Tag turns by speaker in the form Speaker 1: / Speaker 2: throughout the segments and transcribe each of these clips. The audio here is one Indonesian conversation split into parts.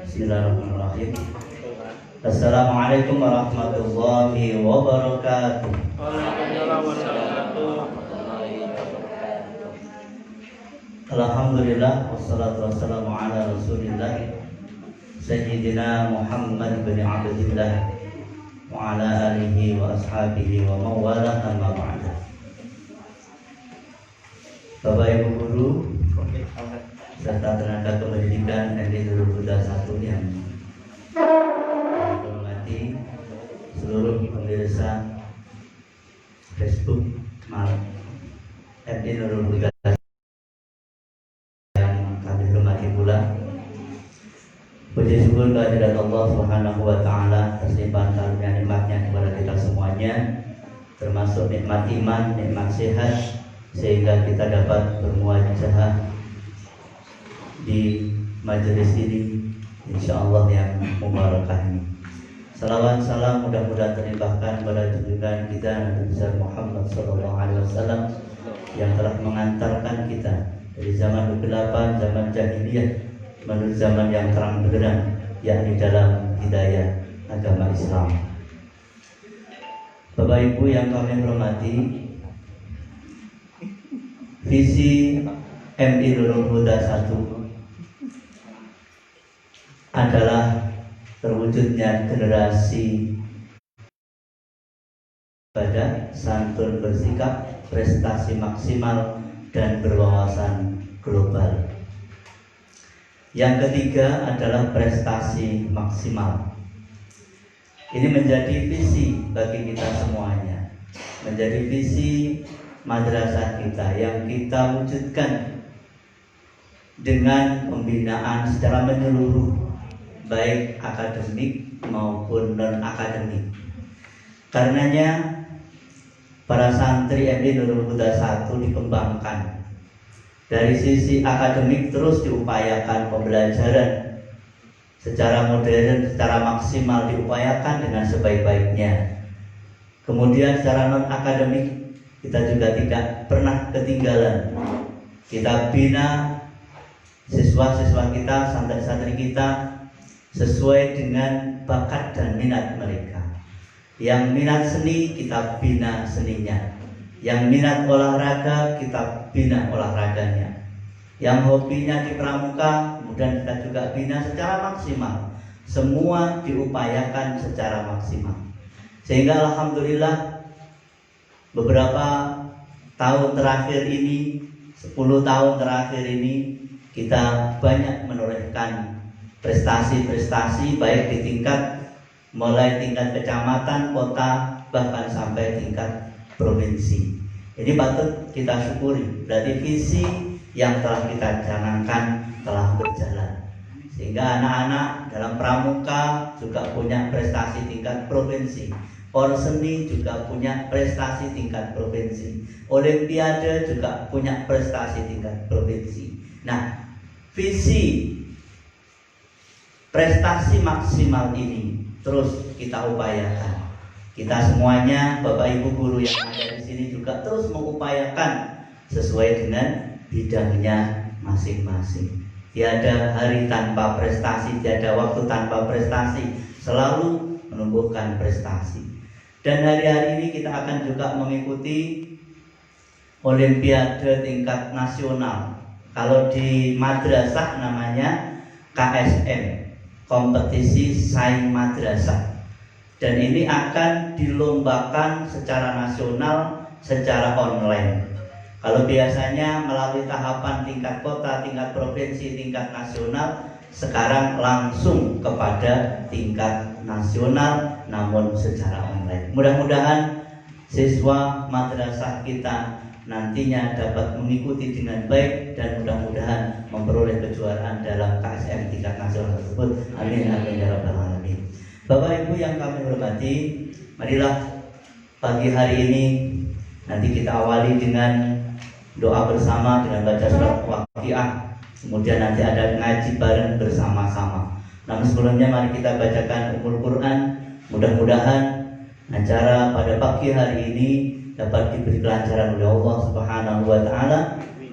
Speaker 1: Bismillahirrahmanirrahim. Assalamualaikum warahmatullahi wabarakatuh.
Speaker 2: Waalaikumsalam warahmatullahi
Speaker 1: Alhamdulillah wassalatu wassalamu ala Rasulillah Sayyidina Muhammad bin Abdillah wa ala alihi wa ashabihi wa mawala amma ba'da. Bapak Ibu guru serta tenaga kependidikan ND Nurul Huda 1 yang hormati seluruh pemirsa Facebook ND Nurul Huda yang kami hormati pula. Puji syukur kehadirat Allah Subhanahu wa taala atas limpahan karunia nikmatnya kepada kita semuanya, termasuk nikmat iman, nikmat sehat, sehingga kita dapat bermuajahah di majelis ini insyaallah yang mubarakah ini. Salawat salam mudah-mudahan terlimpahkan kepada junjungan kita Nabi besar Muhammad sallallahu alaihi wasallam yang telah mengantarkan kita dari zaman kegelapan, zaman jahiliyah menuju zaman yang terang benderang, yakni dalam hidayah agama Islam. Bapak Ibu yang kami hormati, visi MI Nurul Huda 1 adalah terwujudnya generasi pada santun bersikap, prestasi maksimal, dan berwawasan global. Yang ketiga adalah prestasi maksimal. Ini menjadi visi bagi kita semuanya, menjadi visi madrasah kita yang kita wujudkan dengan pembinaan secara menyeluruh, baik akademik maupun non-akademik. Karenanya para santri MI Nurul Huda 1 dikembangkan. Dari sisi akademik terus diupayakan pembelajaran secara modern, secara maksimal diupayakan dengan sebaik-baiknya. Kemudian secara non-akademik kita juga tidak pernah ketinggalan. Kita bina siswa-siswa kita, santri-santri kita sesuai dengan bakat dan minat mereka. Yang minat seni kita bina seninya, yang minat olahraga kita bina olahraganya, yang hobinya di pramuka kemudian kita juga bina secara maksimal. Semua diupayakan secara maksimal, sehingga alhamdulillah beberapa tahun terakhir ini, 10 tahun terakhir ini, kita banyak menorehkan prestasi-prestasi baik di tingkat mulai tingkat kecamatan, kota, bahkan sampai tingkat provinsi. Ini patut kita syukuri. Berarti visi yang telah kita canangkan telah berjalan, sehingga anak-anak dalam pramuka juga punya prestasi tingkat provinsi, Porseni juga punya prestasi tingkat provinsi, Olimpiade juga punya prestasi tingkat provinsi. Nah, visi prestasi maksimal ini terus kita upayakan. Kita semuanya, Bapak Ibu guru yang ada di sini juga terus mengupayakan sesuai dengan bidangnya masing-masing. Tiada hari tanpa prestasi, tiada waktu tanpa prestasi, selalu menumbuhkan prestasi. Dan hari-hari ini kita akan juga mengikuti Olimpiade tingkat nasional. Kalau di madrasah namanya KSM, kompetisi saing madrasah, dan ini akan dilombakan secara nasional, secara online. Kalau biasanya melalui tahapan tingkat kota, tingkat provinsi, tingkat nasional, sekarang langsung kepada tingkat nasional namun secara online. Mudah-mudahan siswa madrasah kita nantinya dapat mengikuti dengan baik dan mudah-mudahan memperoleh kejuaraan dalam KSM tingkat nasional tersebut. Amin amin ya rabbal alamin. Bapak Ibu yang kami hormati, marilah pagi hari ini nanti kita awali dengan doa bersama dengan baca surat Waqiah. Kemudian nanti ada ngaji bareng bersama-sama. Namun sebelumnya mari kita bacakan Ummul Quran. Mudah-mudahan acara pada pagi hari ini dapat diberi kelancaran oleh Allah Subhanahu wa taala,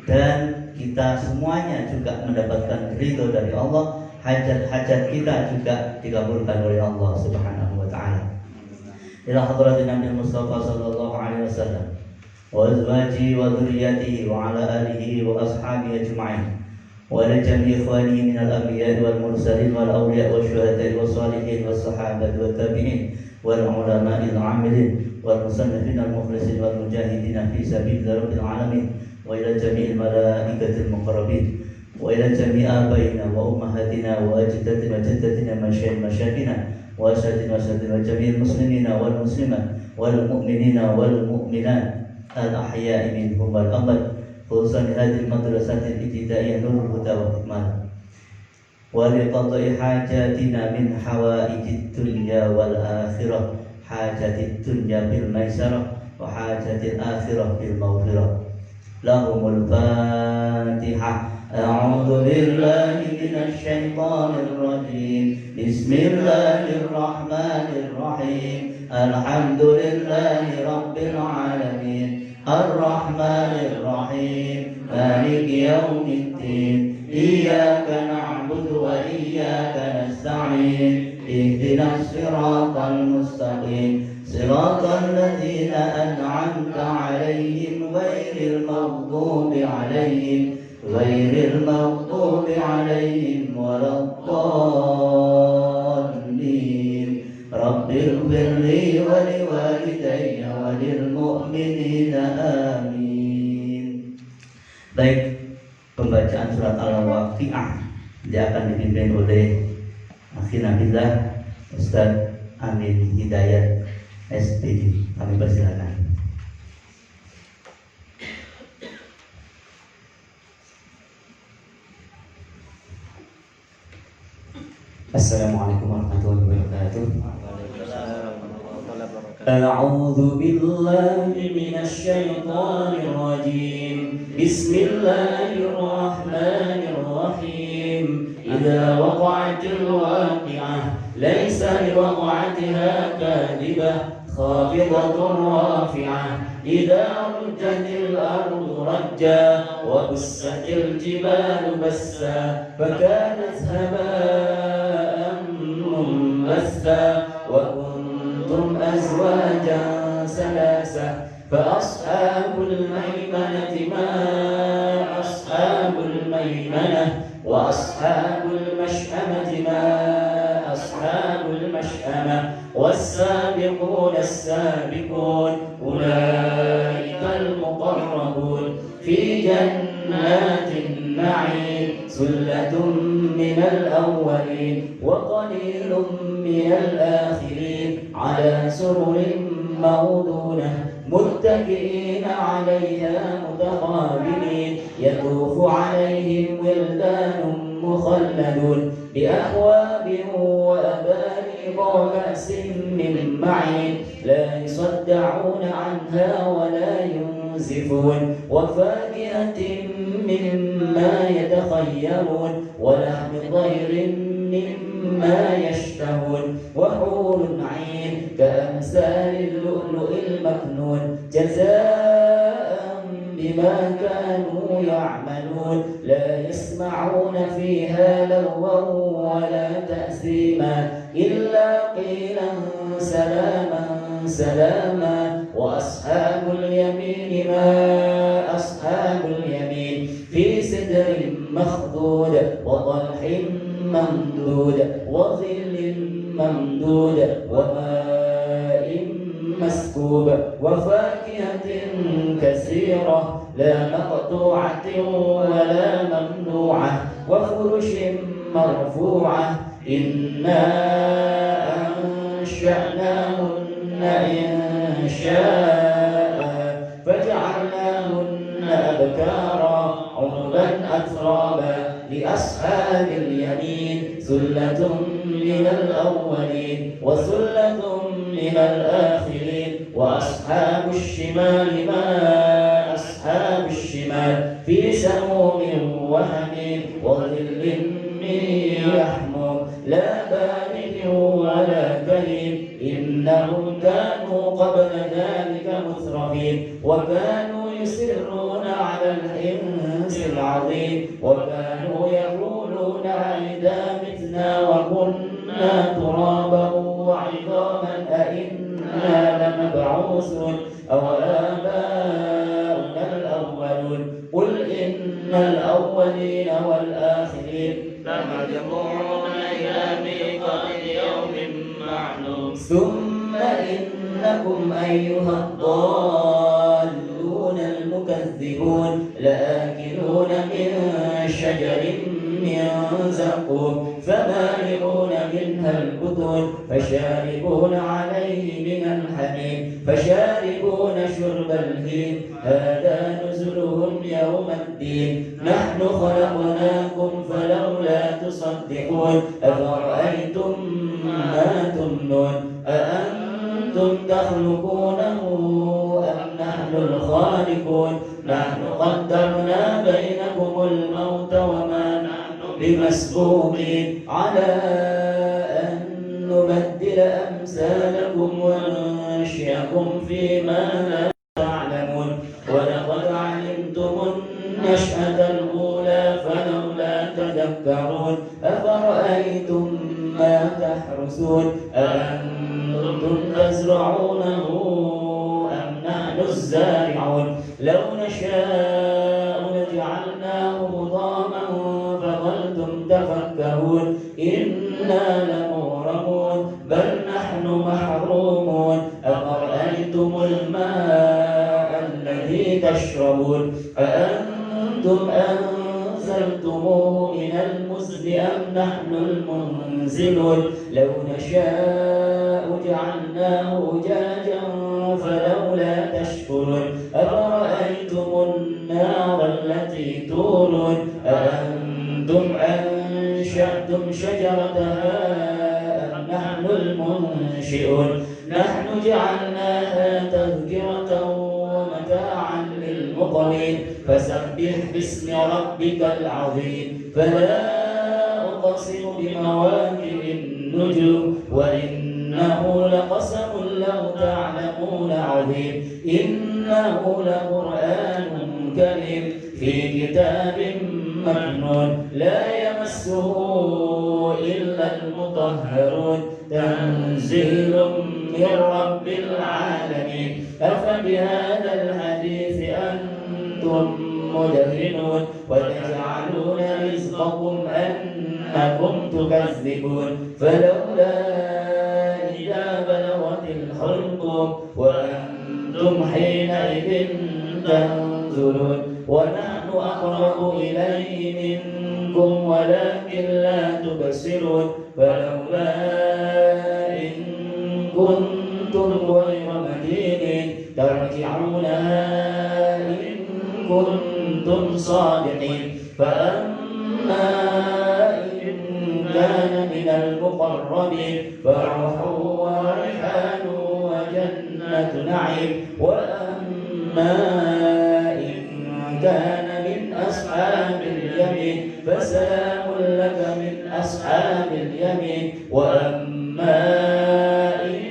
Speaker 1: dan kita semuanya juga mendapatkan ridho dari Allah hajat-hajat kita juga dikabulkan oleh Allah Subhanahu wa taala. Ila hadratin Nabi Mustafa sallallahu alaihi wasallam wa azwajihi wa dhurriyyatihi wa ala alihi wa ashabihi ajma'in wa ila jami'i ikhwanihi min al-anbiya'i wal mursalin wal awliya'i wash shuhada'i was salihin was sahabati wat tabi'in wal ulama'il 'amilin wal musannifin al mukhlisin wal mujahidin fi sabilillah rabbil alamin wa ila jami'il malaikatil muqarrabin وإلى جميع آبائنا وأمهاتنا وأجدادنا وجداتنا مشايخنا وأساتذتنا وجميع المسلمين والمسلمات والمؤمنين والمؤمنات الأحياء منهم والأموات خصوصا هذه المدرسة الابتدائية نور الهدى والإكمال ولقضاء حاجاتنا من حوائج الدنيا والآخرة حاجة الدنيا بالميسرة وحاجة الآخرة بالمغفرة لهم الفاتحة. أعوذ بالله من الشيطان الرجيم بسم الله الرحمن الرحيم الحمد لله رب العالمين الرحمن الرحيم مالك يوم الدين إياك نعبد وإياك نستعين اهدنا الصراط المستقيم صراط الذين أنعمت عليهم غير المغضوب عليهم ولا الضالين رب اغفر لي ولوالدي وللمؤمنين آمين. Baik, pembacaan surat Al-Waqi'ah dia akan dipimpin oleh Akhi Nabilah Ustaz Amin Hidayat SPD. Kami persilakan.
Speaker 3: Assalamualaikum warahmatullahi wabarakatuh. A'udzu billahi minasy syaithanir rajim. Bismillahirrahmanirrahim. Idza waqa'atil waqi'ah laysa liwaqa'atiha kadhibah khafidatun rafi'ah idza rujjatil ardu rajja wa bussatil jibalu bassa fakanat haba'an munbassa wa kuntum azwajan salasa fa ashabul maimanati ma ashabul maimanah wa ashabul mash'amati ma ashabul mash'amah والسابقون السابقون أولئك المقربون في جنات النعيم ثلة من الأولين وقليل من الآخرين على سرر موضونة متكئين عليها متقابلين يطوف عليهم ولدان مخلدون بأكواب وأباريق وكأس من معين لا يصدعون عنها ولا ينزفون وفاكهة مما يتخيرون ولحم طير مما يشتهون وحور عين كأمثال اللؤلؤ المكنون جزاء بما كانوا يعملون لا يسمعون فيها لغوا ولا تأثيما إلا قيلا سلاما سلاما وأصحاب اليمين ما أصحاب اليمين في سدر مخضود وطلح ممدود وظل ممدود وماء مسكوب وفاكهة كثيرة لا مقطوعة ولا ممنوعة وفرش مرفوعة إنا أنشأناهن إنشاء فجعلناهن أبكارا عربا أترابا لأصحاب اليمين ثلة من الأولين وثلة من الآخرين وأصحاب الشمال ما أصحاب الشمال في سموم وحميم وظل من يحموم لا بارد ولا كريم إنهم كانوا قبل ذلك مترفين وكانوا يصرون على الحنث العظيم وكانوا يقولون أئذا متنا وكنا ترابا وعظاما أئنا لمبعوثون أو آباؤنا الأولون قل إن الأولين والآخرين
Speaker 2: لمجموعون إلى ميقات يوم معلوم
Speaker 3: ثم إنكم أيها الضالون المكذبون لآكلون من شجر من زقوم فمالئون منها البطون فشاربون عليه من الحميم فشاربون شرب الهيم هذا نزلهم يوم الدين نحن خلقناكم فلولا تصدقون أفرأيتم ما تمنون أأنتم تخلقونه أم نحن الخالقون نحن قدرنا بينكم الموت وما نحن بمسبوقين على أن نبدل أمثالكم وننشئكم فيما لا تعلمون ولقد علمتم النشأة الأولى فلولا تذكرون أفرأيتم ما تحرثون أأنتم تزرعونه أم نحن الزارعون لو نشاء لجعلناه مضاما فظلتم تفكهون إنا لمغرمون بل نحن محرومون أفرأيتم الماء الذي تشربون أأنتم أنزلتموه من المزن أم نحن المنزلون لو نشاء جعلناه أجاجا فلولا تشكرون أفرأيتم النار التي تورون أأنتم أنشأتم شجرتها أم نحن المنشئون نحن جعلناها تذكرة ومتاعا للمقوين فسبح باسم ربك العظيم فلا أقسم بمواقع النجوم وإنه لقسم لو تعلمون عظيم إنه لقرآن كريم في كتاب مكنون لا يمسه إلا المطهرون تنزيل من رب العالمين أفبهذا الحديث أنتم مدهنون وتجعلون رزقكم أنكم تكذبون فلولا إذا بلغت الحلقوم وأنتم حينئذ تنظرون ونحن أقرب إليه منكم ولكن لا تبصرون فلولا إن كنتم غير مدينين ترجعونها إن كنتم صادقين فأما إن كان من المقربين فروح وريحان وجنة نعيم وأما إن كان من أصحاب اليمين فسلام لك من أصحاب اليمين وأما إن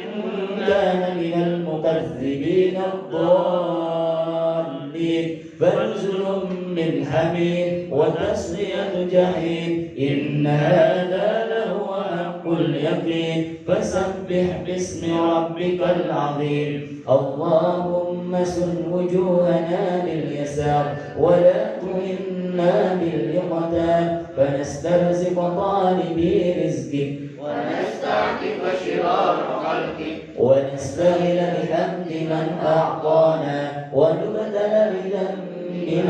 Speaker 3: كان من المكذبين الضالين فنزل من حميم وتصلية جحيم إن هذا لهو حق اليقين فسبح باسم ربك العظيم اللهم سن وجوهنا لليسار ولا تهنا باليقظان فنسترزق طالبي رزقك
Speaker 2: ونستعطف شرار خلقك
Speaker 3: ونستغل بحمد من أعطانا ونبتل بذنب من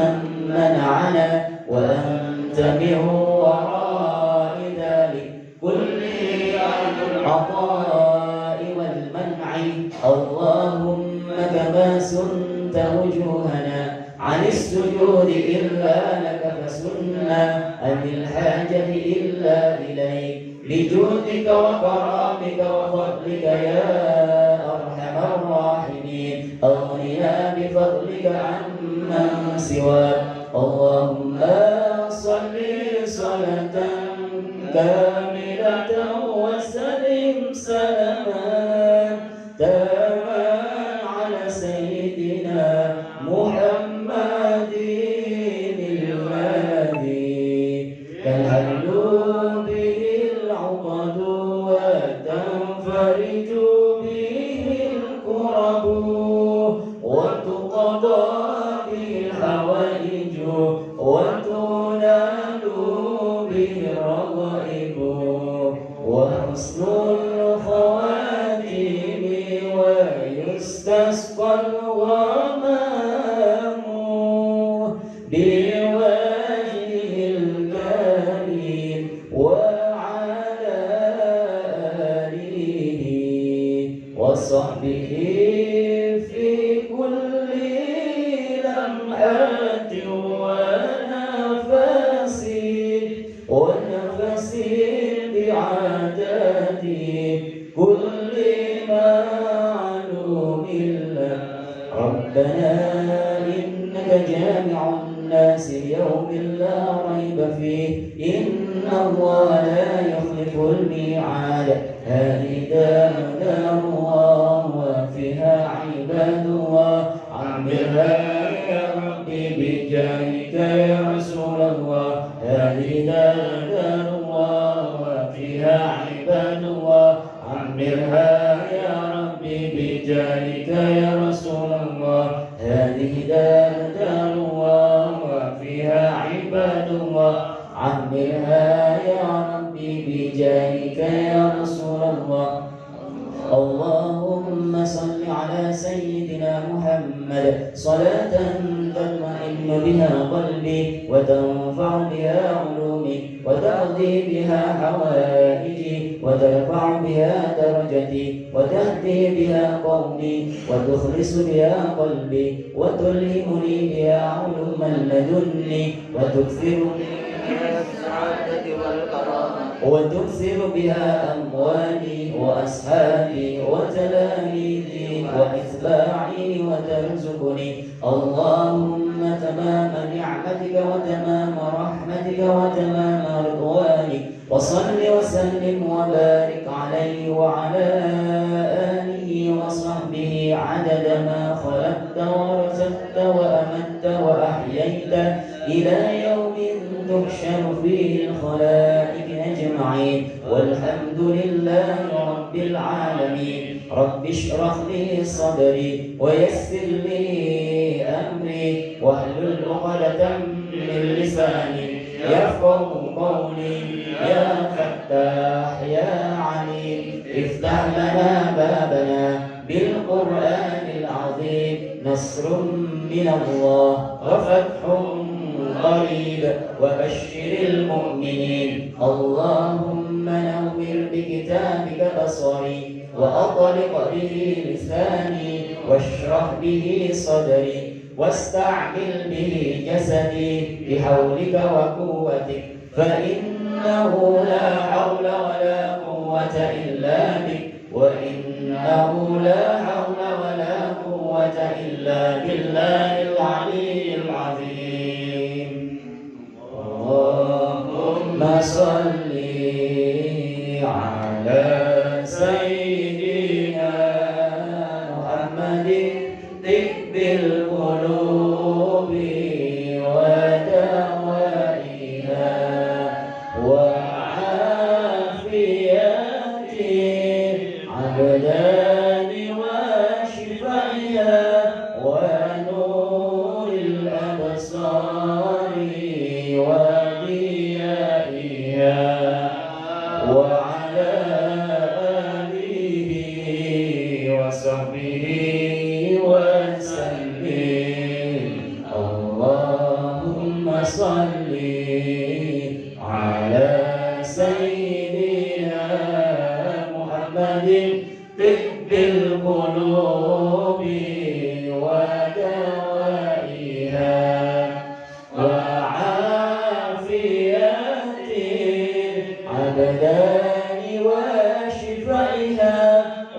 Speaker 3: منعنا وأنت من وراء ذلك كله عن العطاء والمنع اللهم كما سنت وجوهنا عن السجود إلا لك فسنا عن الحاجة إلا إليك لجودك وكرامك وفضلك يا أرحم الراحمين أغننا بفضلك عمن سواك اللهم صل صلاة كاملة وسلم سلاما تاما على سيدنا محمد الذي تهل به الحوائج وتنال به الرغائب وحسن الخواتيم ويستسقى الغمام بوجهه الكريم وعلى آله وصحبه في كل لمحة ونفس بعدد كل معلوم له ربنا إنك جامع الناس ليوم لا ريب فيه إن الله لا يخلف الميعاد هذه دار الله وفيها عباد الله عمرها يا ربي بجاهك يا رسول الله هذه دار الله وفيها عباد الله عمرها يا ربي بجاهك يا رسول الله هذه دار الله وفيها عباد الله عمرها يا ربي بجاهك يا رسول الله اللهم صل على سيدنا محمد صلاة تطمئن بها قلبي وتنفع بها علومي وتقضي بها حوائجي وترفع بها درجتي وتهدي بها قومي وتخلص بها قلبي وتلهمني بها علوم لدني وتكثر بها أموالي وأصحابي وتلاميذي وإتباعي وترزقني اللهم تمام نعمتك وتمام رحمتك وتمام رضوانك وصل وسلم وبارك عليه وعلى آله وصحبه عدد ما خلقت ورزقت وأمت وأحييت إلى يوم تحشر فيه الخلائق أجمعين والحمد لله رب العالمين رب اشرح لي صدري ويسر لي أمري واحلل عقدة من لساني يفقه قولي يا فتاح يا عليم افتح لنا بابنا بالقرآن العظيم نصر من الله وفتح قريب وبشر المؤمنين اللهم نور بكتابك بصري وأطلق به لساني واشرح به صدري واستعمل به جسدي بحولك وقوتك فإنه لا حول ولا قوة إلا بك وإنه لا حول ولا قوة إلا بالله العلي العظيم اللهم صل على سيدنا محمد طب القلوب ودوائها وعافية الأبدان وشفائها ونور الأبصار وضيائها وعلى آله وصحبه وسلم اللهم صل على سيدنا محمد طب القلوب ودوائها وعافية الأبدان وشفائها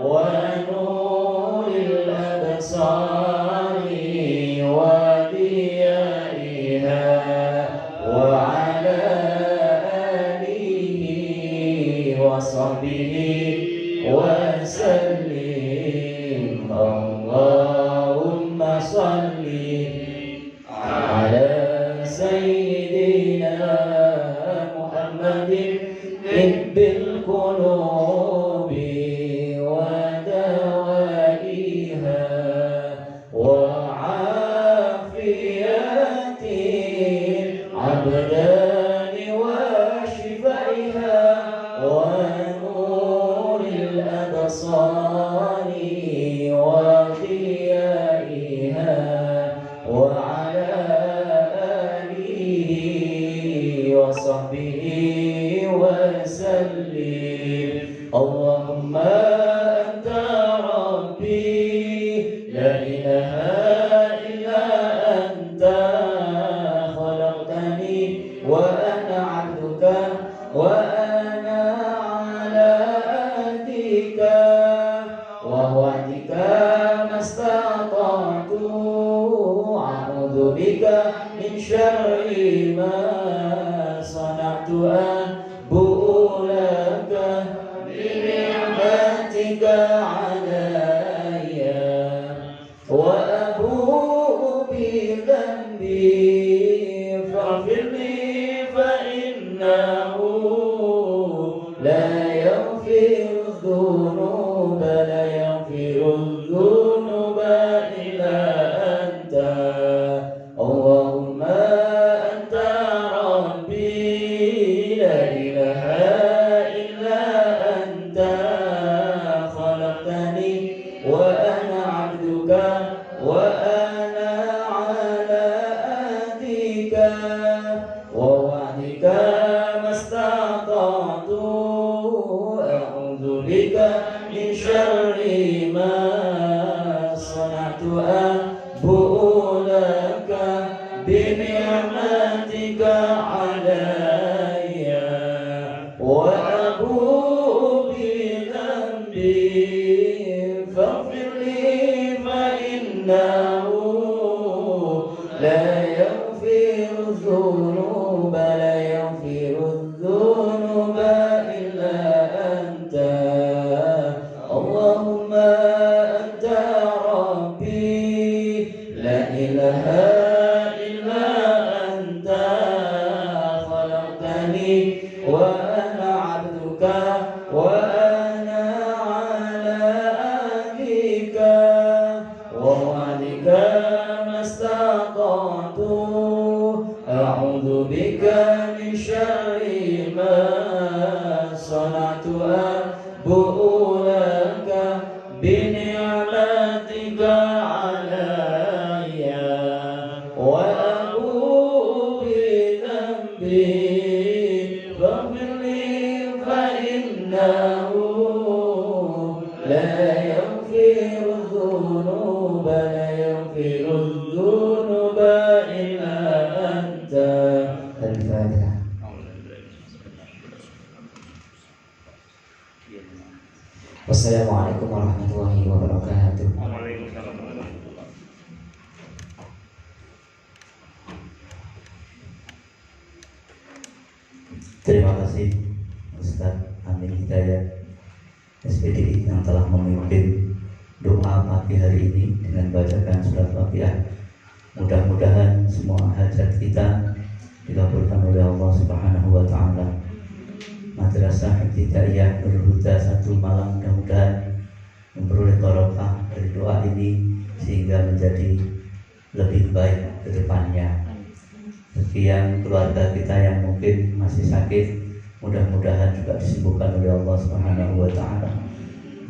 Speaker 3: ونور الأبصار وضيائها وعلى آله وصحبه وسلم اللهم صل على سيدنا محمد طب القلوب ودوائها وعافية الأبدان وشفائها ونور الأبصار وضيائها وعلى آله وصحبه وسلم. اللهم أنت ربي لا إله إلا أنت خلقتني وأنا عبدك وأنا على عهدك ووعدك ما استطعت أعوذ بك من شر ما صنعت أبوء لك بنعمتك علي وأبوء بذنبي فاغفر لي فإنه لا يغفر الذنوب إلا أنت. اللهم أنت ربي لا إله إلا أنت خلقتني وأنا عبدك وأنا على عهدك ووعدك ما استطعت أعوذ بك من شر ما صنعت أبوء لك بنعمتك علي وأبوء بذنبي فاغفر لي فإنه لا يغفر الذنوب إلا أنت. اللهم أنت ربي لا إله إلا أنت خلقتني وأنا عبدك وأنا على عهدك ووعدك ما استطعت أعوذ بك من شر ما صنعت أبوء لك بنعمتك علي وأبوء بذنبي فاغفر لي فإنه لا يغفر الذنوب إلا أنت. الفاتحة. Wassalamualaikum warahmatullahi wabarakatuh.
Speaker 1: Terima kasih Ustaz Amin Hidayat SPDI yang telah memimpin doa pagi hari ini dengan bacakan surat Fatihah. Mudah-mudahan semua hajat kita dikabulkan oleh Allah Subhanahu wa taala. Madrasah Ibtidaiyah Nurul Huda 1 Malang mudah-mudahan memperoleh barokah dari doa ini sehingga menjadi lebih baik ke depannya. Sekian keluarga kita yang mungkin masih sakit, mudah-mudahan juga disembuhkan oleh Allah Subhanahu wa taala.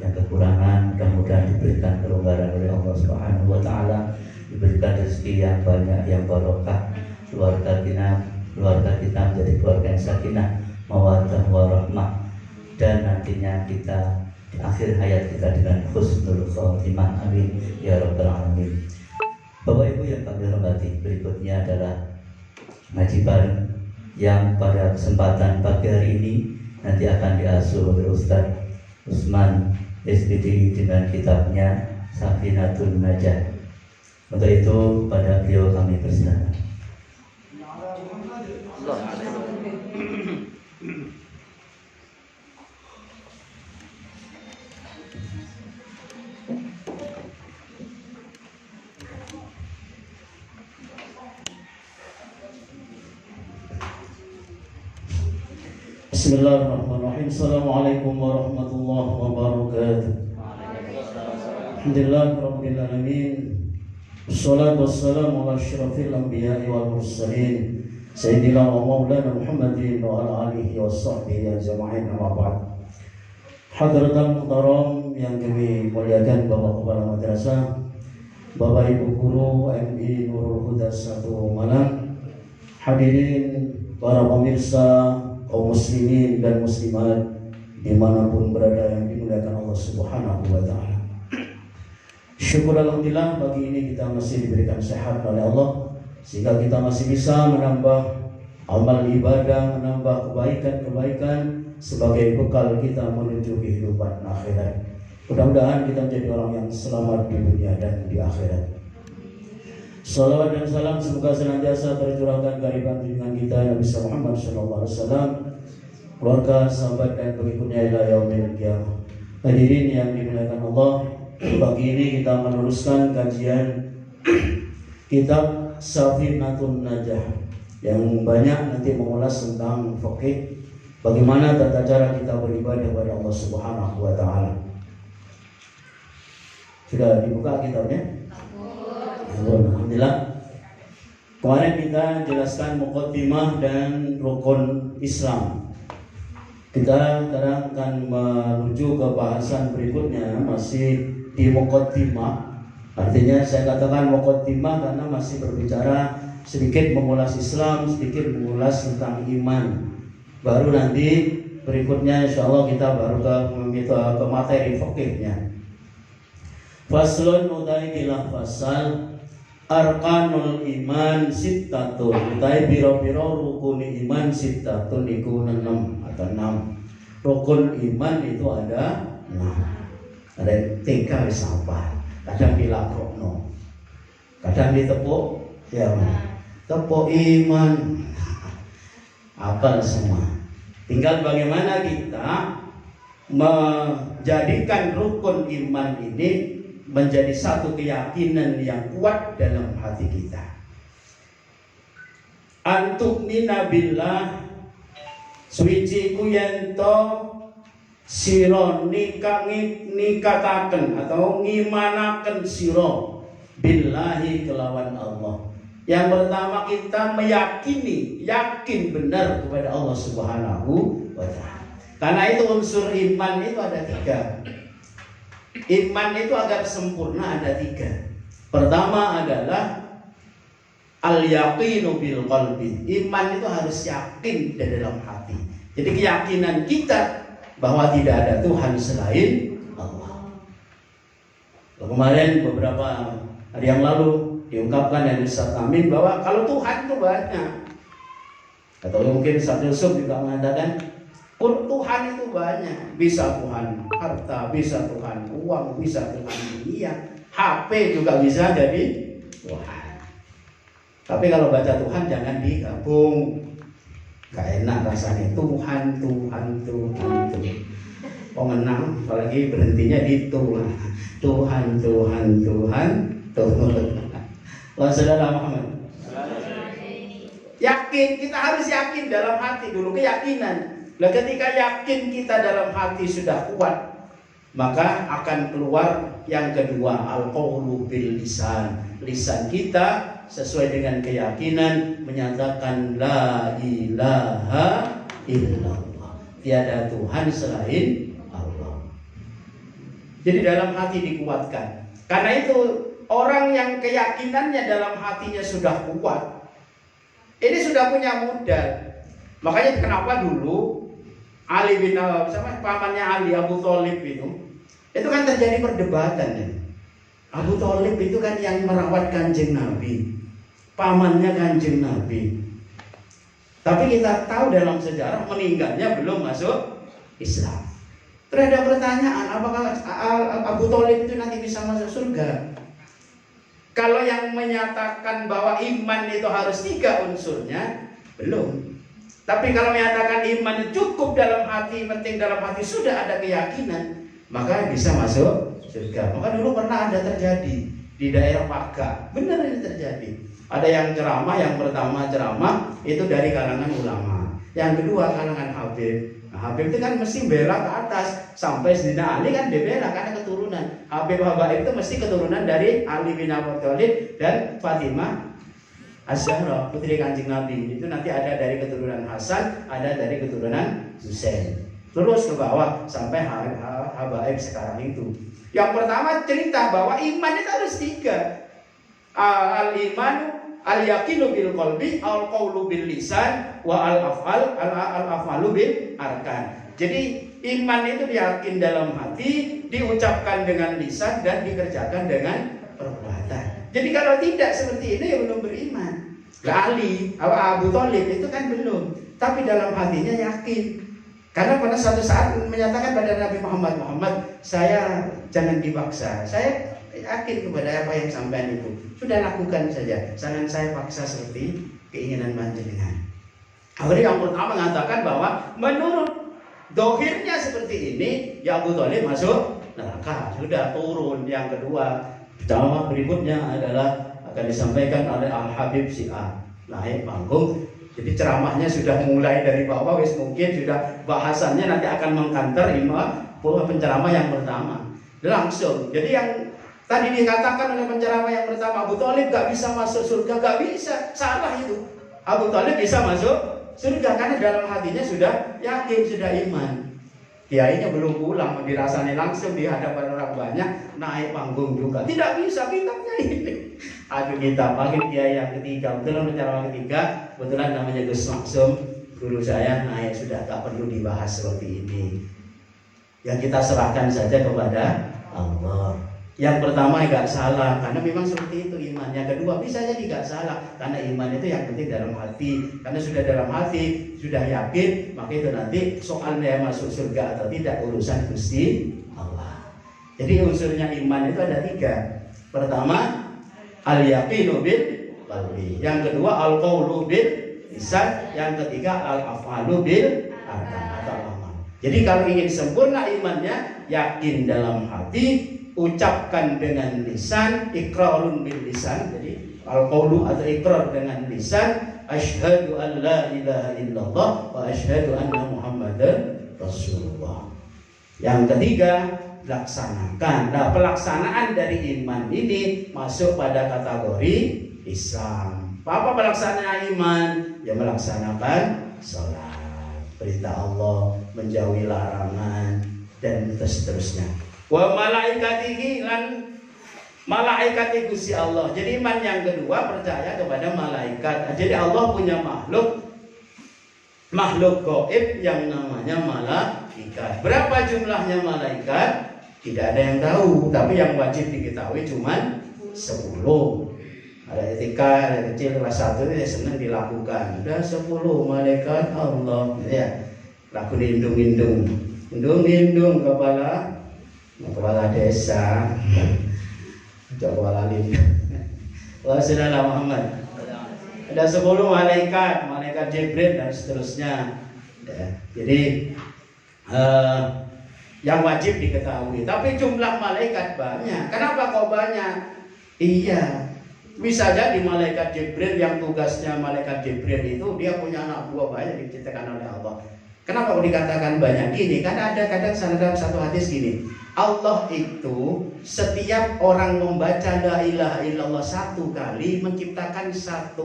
Speaker 1: Yang kekurangan mudah-mudahan diberikan kelonggaran oleh Allah Subhanahu wa taala, diberikan rezeki yang banyak yang barokah. Keluarga kita menjadi keluarga yang sakinah, mawaddah warahmah, dan nantinya kita di akhir hayat kita dengan husnul khotimah. Amin ya rabbal alamin. Bapak Ibu yang kami hormati, berikutnya adalah ngaji bareng yang pada kesempatan pagi hari ini nanti akan diasuh oleh Ustaz Usman SPDI dengan kitabnya Safinatul Najah. Untuk itu pada beliau kami persilakan.
Speaker 3: Bismillahirrahmanirrahim. Assalamualaikum warahmatullahi wabarakatuh. Alhamdulillahirabbil alamin. Wassalatu wassalamu ala asyrafil anbiya'i wal mursalin Sayyidina wa maulana Muhammadin wa ala alihi wa sahbihi ajma'in amma ba'd. Hadratul muhtaram yang kami muliakan Bapak Kepala Madrasah, Bapak Ibu Guru MI Nurul Huda 1 Malang, hadirin para pemirsa kaum muslimin dan muslimat dimanapun berada yang dimuliakan Allah Subhanahu wa Ta'ala. Syukur alhamdulillah pagi ini kita masih diberikan sehat oleh Allah sehingga kita masih bisa menambah amal ibadah, menambah kebaikan-kebaikan sebagai bekal kita menuju kehidupan akhirat. Mudah-mudahan kita menjadi orang yang selamat di dunia dan di akhirat. Salawat dan salam semoga senantiasa tercurahkan kehadiran junjungan kita Nabi Muhammad SAW, keluarga, sahabat dan pengikutnya ila yaumil qiyamah. Hadirin yang dimuliakan Allah, pagi ini kita meneruskan kajian kitab Safinatun Najah yang banyak nanti mengulas tentang fikih, bagaimana tata cara kita beribadah kepada Allah Subhanahu wa Ta'ala. Sudah dibuka kitabnya? Alhamdulillah. Kemarin kita jelaskan muqaddimah dan rukun Islam. Kita sekarang akan menuju ke bahasan berikutnya, masih di muqaddimah. Artinya saya katakan muqaddimah karena masih berbicara sedikit mengulas Islam, sedikit mengulas tentang iman. Baru nanti berikutnya insyaallah kita baru ke materi fikihnya. Faslun utahilah fasal arkanul iman sittatun, utai biro-biro rukun iman sittatun iku 6 atau 6. Rukun iman itu ada 6. Ada 3 wis apa? Kadang dilakokno, kadang ditepuk, ya tepuk iman, apa semua. Tinggal bagaimana kita menjadikan rukun iman ini menjadi satu keyakinan yang kuat dalam hati kita. Antuk minabillah suci kuyento siro nikataken atau ngimanaken siro billahi kelawan Allah. Yang pertama kita meyakini, yakin benar kepada Allah Subhanahu wa Ta'ala. Karena itu unsur iman itu ada 3. Iman itu agar sempurna ada 3. Pertama adalah al-yaqinu bil qalbi. Iman itu harus yakin di dalam hati. Jadi keyakinan kita bahwa tidak ada Tuhan selain Allah. Kemarin beberapa hari yang lalu diungkapkan dari Ustaz Amin bahwa kalau Tuhan itu banyak. Atau mungkin Ustaz Yusuf juga mengatakan Tuhan itu banyak. Bisa Tuhan harta, bisa Tuhan uang, bisa Tuhan dunia, HP juga bisa jadi Tuhan. Tapi kalau baca Tuhan jangan digabung. Gak enak rasanya Tuhan. Pengenang apalagi berhentinya di Tuhan. Tuhan. Allah saudara Muhammad. Yakin, kita harus yakin dalam hati dulu, keyakinan. Nah, ketika yakin kita dalam hati sudah kuat, maka akan keluar yang kedua, al-qawlu bil lisan. Lisan kita sesuai dengan keyakinan menyatakan la ilaha illallah. Tiada Tuhan selain Allah. Jadi dalam hati dikuatkan. Karena itu orang yang keyakinannya dalam hatinya sudah kuat, ini sudah punya modal. Makanya kenapa dulu Ali bin sama pamannya Ali, Abu Thalib itu kan terjadi perdebatan ya. Abu Thalib itu kan yang merawat Kanjeng Nabi, pamannya Kanjeng Nabi. Tapi kita tahu dalam sejarah meninggalnya belum masuk Islam. Terus ada pertanyaan, apakah Abu Thalib itu nanti bisa masuk surga? Kalau yang menyatakan bahwa iman itu harus 3 unsurnya, belum. Tapi kalau menyatakan iman itu cukup dalam hati, penting dalam hati, sudah ada keyakinan, maka bisa masuk surga. Maka dulu pernah ada terjadi di daerah Paga, benar ini terjadi. Ada yang ceramah, yang pertama ceramah itu dari kalangan ulama. Yang kedua kalangan Habib. Nah, Habib itu kan mesti bela ke atas sampai Sayyidina Ali kan dibela karena keturunan. Habib Habaib itu mesti keturunan dari Ali bin Abi Thalib dan Fatimah Az-Zahra, putri Kanjeng Nabi. Itu nanti ada dari keturunan Hasan, ada dari keturunan Husain. Terus ke bawah sampai Habaib sekarang itu. Yang pertama cerita bahwa iman itu harus 3. Al-iman al-yaqinu bil qalbi, al-qawlu bil lisan, wa al-af'alu bil arkan. Jadi iman itu diyakin dalam hati, diucapkan dengan lisan dan dikerjakan dengan perbuatan. Jadi kalau tidak seperti ini ya belum beriman. Ali, Abu Thalib itu kan belum, tapi dalam hatinya yakin. Karena pada suatu saat menyatakan pada Nabi Muhammad, saya jangan dipaksa, saya yakin kepada apa yang sampean itu. Sudah lakukan saja, jangan saya paksa seperti keinginan panjenengan. Akhirnya yang pertama mengatakan bahwa menurut dohirnya seperti ini, ya Abu Thalib masuk neraka, sudah turun. Yang kedua, pertama berikutnya adalah akan disampaikan oleh Al-Habib Syiah, naik panggung. Jadi ceramahnya sudah mulai dari bawah, wis mungkin sudah bahasannya nanti akan mengkanter imam penceramah yang pertama. Langsung. Jadi yang tadi dikatakan oleh penceramah yang pertama, Abu Thalib gak bisa masuk surga, gak bisa, salah itu. Abu Thalib bisa masuk surga karena dalam hatinya sudah yakin, sudah iman. Kiainya belum pulang, dirasani langsung di hadapan orang banyak, naik panggung juga. Tidak bisa, kitabnya ini. Aduh, kita panggil kiai yang ketiga, betulan penceramah ketiga, kebetulan namanya Gus Maksum, guru saya, naik sudah tak perlu dibahas seperti ini. Yang kita serahkan saja kepada Allah. Yang pertama enggak salah karena memang seperti itu iman. Yang kedua bisa jadi enggak salah karena iman itu yang penting dalam hati. Karena sudah dalam hati, sudah yakin, maka itu nanti soalnya masuk surga atau tidak urusan Gusti Allah. Jadi unsurnya iman itu ada 3. Pertama, al-yaqinu bil qalbi. Yang kedua, al-qawlu bil lisan. Yang ketiga, al-af'alu bil arkan atau amal. Jadi kalau ingin sempurna imannya, yakin dalam hati, ucapkan dengan lisan, iqrarun bil lisan. Jadi al-qawlu atau iqrar dengan lisan, asyhadu an la ilaha illallah wa asyhadu anna muhammadar rasulullah. Yang ketiga, laksanakan. Nah, pelaksanaan dari iman ini masuk pada kategori Islam. Apa pelaksanaan iman? Ya melaksanakan salat, perintah Allah, menjauhi larangan dan seterusnya. Wa malaikatihi lan malaikat Gusti Allah. Jadi iman yang kedua percaya kepada malaikat. Jadi Allah punya makhluk gaib yang namanya malaikat. Berapa jumlahnya malaikat? Tidak ada yang tahu, tapi yang wajib diketahui cuma 10. Ada etika, ada kecil, kelas 1 ini senang dilakukan. Ada 10 malaikat Allah, ya. Lagu indung-indung kepala desa, kepala lindung. Wah, saudara Muhammad. Ada 10 malaikat Jibril dan seterusnya. Ya, jadi yang wajib diketahui. Tapi jumlah malaikat banyak. Kenapa kok banyak? Iya, bisa jadi malaikat Jibril yang tugasnya malaikat Jibril itu dia punya anak buah banyak diciptakan oleh Allah. Kenapa kok dikatakan banyak gini? Karena ada kadang dalam satu hadis gini. Allah itu setiap orang membaca la ilaha illallah 1 kali menciptakan 1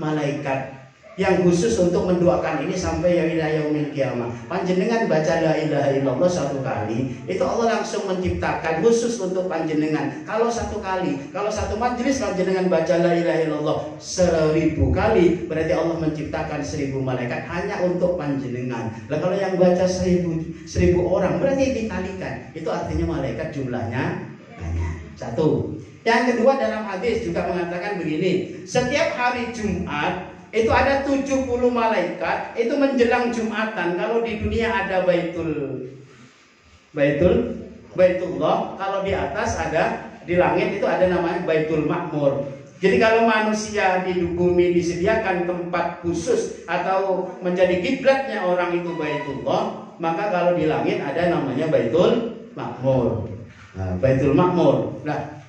Speaker 3: malaikat yang khusus untuk mendoakan ini sampai yaumil kiamah. Panjenengan baca la ilaha illallah 1 kali, itu Allah langsung menciptakan khusus untuk panjenengan. Kalau 1 kali, kalau 1 majelis panjenengan baca la ilaha illallah 1000 kali, berarti Allah menciptakan 1000 malaikat hanya untuk panjenengan. Lah kalau yang baca 1000 orang berarti dikalikan. Itu artinya malaikat jumlahnya banyak. 1. Yang kedua dalam hadis juga mengatakan begini, setiap hari Jumat itu ada 70 malaikat itu menjelang Jumatan. Kalau di dunia ada Baitullah, kalau di atas ada di langit itu ada namanya Baitul Ma'mur. Jadi kalau manusia di bumi disediakan tempat khusus atau menjadi kiblatnya orang itu Baitullah, maka kalau di langit ada namanya Baitul Ma'mur. Nah, Baitul Ma'mur. Nah,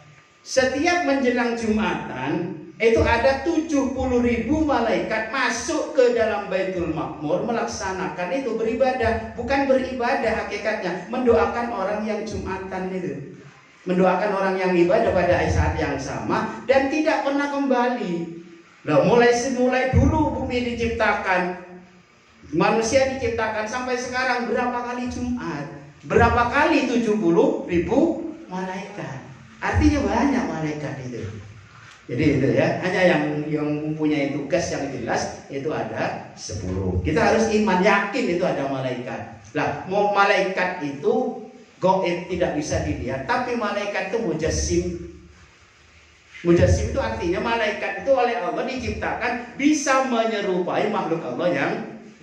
Speaker 3: setiap menjelang Jumatan itu ada 70.000 malaikat masuk ke dalam Baitul Ma'mur melaksanakan itu, beribadah. Bukan beribadah hakikatnya, mendoakan orang yang Jumatan itu, mendoakan orang yang ibadah pada saat yang sama dan tidak pernah kembali. Nah, mulai dulu bumi diciptakan, manusia diciptakan sampai sekarang berapa kali Jumat? Berapa kali 70.000 malaikat? Artinya banyak malaikat itu. Jadi itu ya, hanya yang mempunyai tugas yang jelas itu ada 10. Kita harus iman, yakin itu ada malaikat. Lah, mau malaikat itu gaib, tidak bisa dilihat, tapi malaikat itu mujassim. Mujassim itu artinya malaikat itu oleh Allah diciptakan bisa menyerupai makhluk Allah yang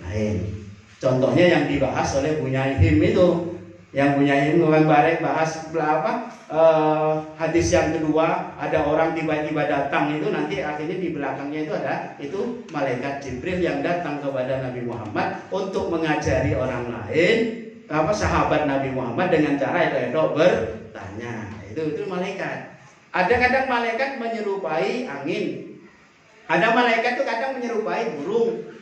Speaker 3: lain. Contohnya yang dibahas oleh Bunyaim itu, yang Bunyaim kemarin bahas hadis yang kedua, ada orang tiba-tiba datang itu, nanti akhirnya di belakangnya itu ada itu malaikat Jibril yang datang kepada Nabi Muhammad untuk mengajari orang lain, sahabat Nabi Muhammad dengan cara itu bertanya. Itu malaikat. Ada kadang malaikat menyerupai angin, ada malaikat itu kadang menyerupai burung.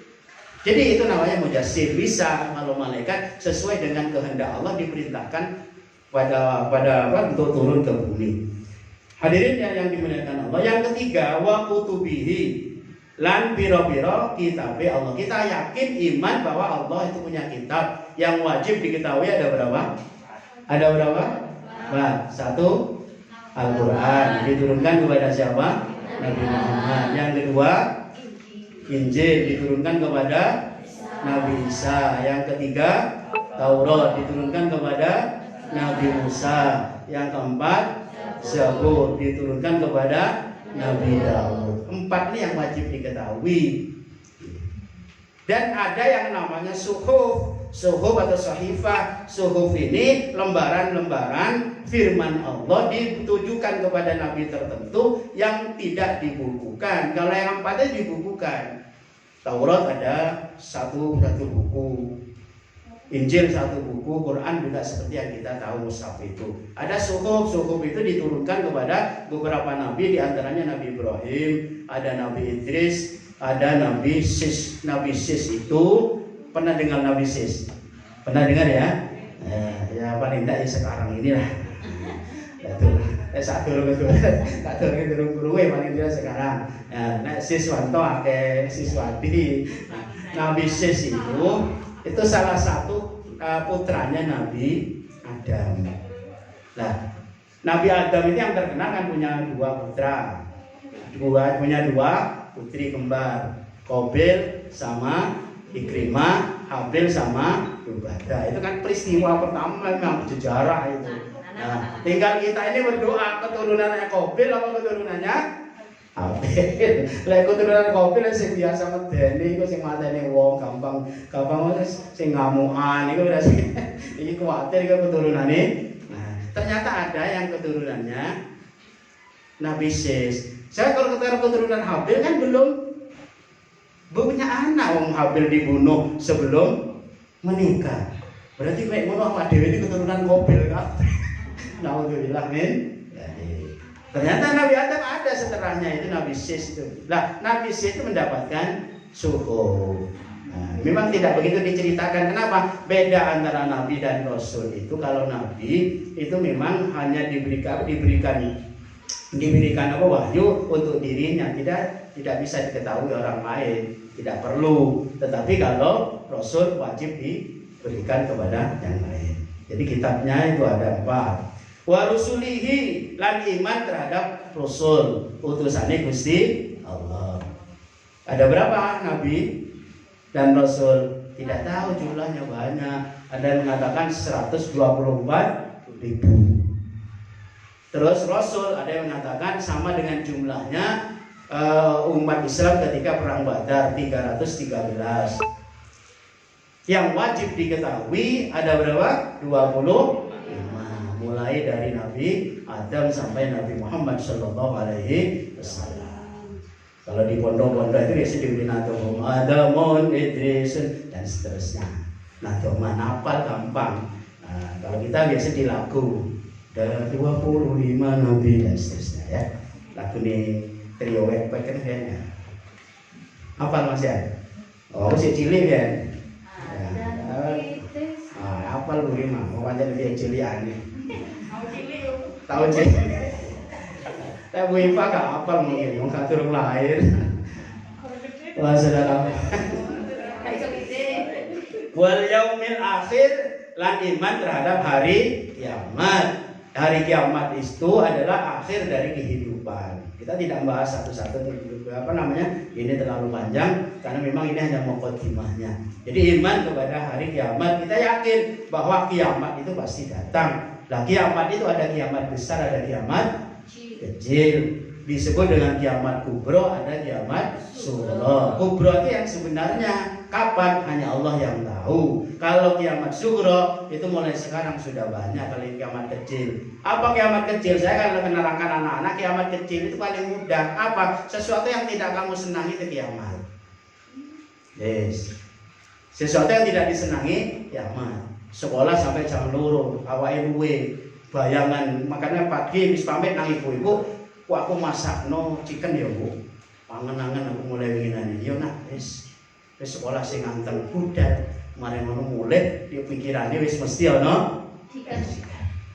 Speaker 3: Jadi itu namanya mujassim. Bisa kalau malaikat sesuai dengan kehendak Allah diperintahkan pada untuk turun ke bumi. Hadirin yang dimuliakan Allah. Yang ketiga, wa kutubihi lan biro-biro kitabe Allah. Kita yakin iman bahwa Allah itu punya kitab yang wajib diketahui. Ada berapa? Ada berapa? Satu, Al-Quran diturunkan kepada siapa? Nabi Muhammad. Yang kedua, Injil diturunkan kepada Nabi Isa. Yang ketiga, Taurat diturunkan kepada Nabi Musa. Yang keempat, Zabur diturunkan kepada Nabi Daud. 4 ini yang wajib diketahui. Dan ada yang namanya suhuf. Suhuf atau sahifah. Suhuf ini lembaran-lembaran firman Allah ditujukan kepada nabi tertentu yang tidak dibukukan. Kalau yang 4 dibukukan. Taurat ada satu buku, Injil 1 buku, Quran juga seperti yang kita tahu mushaf itu. Ada suhuf itu diturunkan kepada beberapa nabi, diantaranya Nabi Ibrahim, ada Nabi Idris, ada Nabi Sis. Nabi Sis itu pernah dengar Nabi Sis? Pernah dengar ya? Ya paling tidak ya sekarang inilah. Satu guru paling tidak sekarang. Nah, siswanto ake siswati. Nabi Sis itu salah satu putranya Nabi Adam. Nah, Nabi Adam ini yang terkenal kan punya 2 putra, punya 2 putri kembar, Qabil sama Ikrimah, Habil sama Ubadah. Itu kan peristiwa pertama memang sejarah itu. Nah, tinggal kita ini berdoa keturunannya Qabil apa keturunannya Habil. Lek keturunan Qabil sing biasa medeni iku sing mateni wong gampang sing ngamukan iku udah sing iki kuwatir iku keturunane. Nah, ternyata ada yang keturunannya Nabi Sis. Saya kalau keturunan Habil kan belum punya anak, wong Habil dibunuh sebelum menikah. Berarti kayak ngono awak dhewe iki keturunan Qabil kan. Nauzubillah min. Ternyata Nabi Adam ada setelahnya itu Nabi Sis itu. Nah, Nabi Sis itu mendapatkan suhuf. Nah, memang tidak begitu diceritakan. Kenapa? Beda antara Nabi dan Rasul itu. Kalau Nabi itu memang hanya diberikan apa wahyu untuk dirinya, tidak bisa diketahui orang lain, tidak perlu. Tetapi kalau Rasul wajib diberikan kepada yang lain. Jadi kitabnya itu ada 4. Wa rusulihi lan iman terhadap Rasul utusannya Gusti Allah. Ada berapa nabi dan Rasul? Tidak tahu jumlahnya, banyak. Ada yang mengatakan 124.000. Terus Rasul ada yang mengatakan sama dengan jumlahnya umat Islam ketika perang Badar 313. Yang wajib diketahui ada berapa? 25. Mulai dari Nabi Adam sampai Nabi Muhammad Sallallahu Alaihi Wasallam. Kalau di pondok-pondok itu biasa diberi nadoman Adamun, Idrisun dan seterusnya. Nadoman hafal gampang. Nah, kalau kita biasa di lagu ada 25 Nabi dan seterusnya ya. Lagu ini Riwayat kan kayaknya. Apa Mas ya? Oh, si cilik kan? Apa lu mah? Mau aja lebih cilik aneh. Tahu cilik. Tapi Bu Ipa gak apa mungkin, mau turun lahir. Wah saudara. Wal yaumil akhir, lan iman terhadap hari kiamat. Hari kiamat itu adalah akhir dari kehidupan. Kita tidak membahas satu-satu ini terlalu panjang karena memang ini hanya mukadimahnya. Jadi iman kepada hari kiamat, kita yakin bahwa kiamat itu pasti datang. Lah kiamat itu ada kiamat besar, ada kiamat kecil. Disebut dengan kiamat kubro, ada kiamat sugro. Kubro itu yang sebenarnya kapan hanya Allah yang tahu. Kalau kiamat sugro itu mulai sekarang sudah banyak. Kalau kiamat kecil, apa kiamat kecil? Saya akan menerangkan anak-anak kiamat kecil itu paling mudah. Apa? Sesuatu yang tidak kamu senangi itu kiamat. Yes. Sesuatu yang tidak disenangi kiamat. Sekolah sampai jam 2, awake luwe bayangan, makanya pagi wis pamit nang ibu-ibu, aku masak no chicken ya Bu. Pangen-angen aku mulai winginane. Yo nak wis sekolah sing nganteng budal. Mari ngono mulai di pikirane wis mesti ana chicken.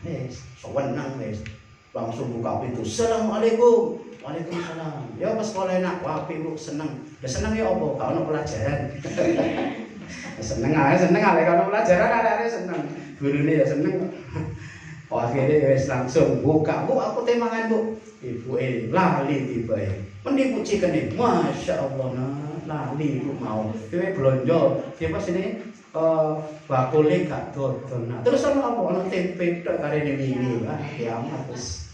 Speaker 3: Wis seneng wis. Langsung buka pintu. Assalamualaikum. Waalaikumsalam. Ya pas sekolah enak, wah Bu seneng. Ya seneng ya apa? Ka ono pelajaran. Seneng ae kalau pelajaran ada seneng. Gurune ya seneng. Oh, akhirnya wis langsung buka, Bu aku temangan Bu. Ibu lali tiba-tiba. Mending puji kene. Masya Allah lali Bu mau. Dhewe blonjo. Dia pas ini bakule gak dodol. Terus ana apa? Ana tempe tok karene wingi. Wah, kiamat wis.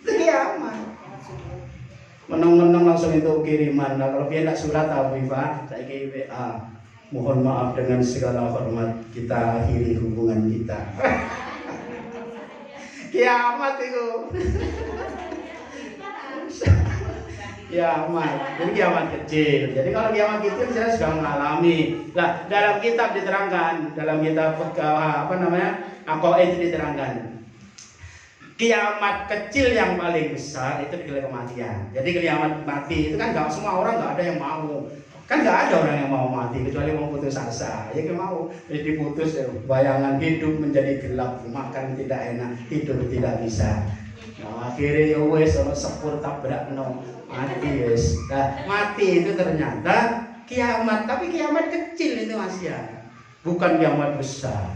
Speaker 3: Kiamat. Menang-menang langsung itu kiriman. Nah, kalau dia nak surat Abu Ifa, saiki WA. Mohon maaf dengan segala hormat kita akhiri hubungan kita. Kiamat itu. Kiamat. Jadi kiamat kecil. Jadi kalau kiamat kecil saya sudah mengalami. Nah, dalam kitab diterangkan, dalam kitab Aqaid diterangkan. Kiamat kecil yang paling besar itu adalah kematian. Jadi kiamat mati itu kan nggak semua orang, nggak ada yang mau. Kan nggak ada orang yang mau mati kecuali mau putus asa. Ya mau jadi putus ya. Bayangan hidup menjadi gelap, makan tidak enak, tidur tidak bisa. Nah, akhirnya ya wes ono sepur tabrak no mati wes. Nah, mati itu ternyata kiamat, tapi kiamat kecil itu Mas ya. Bukan kiamat besar.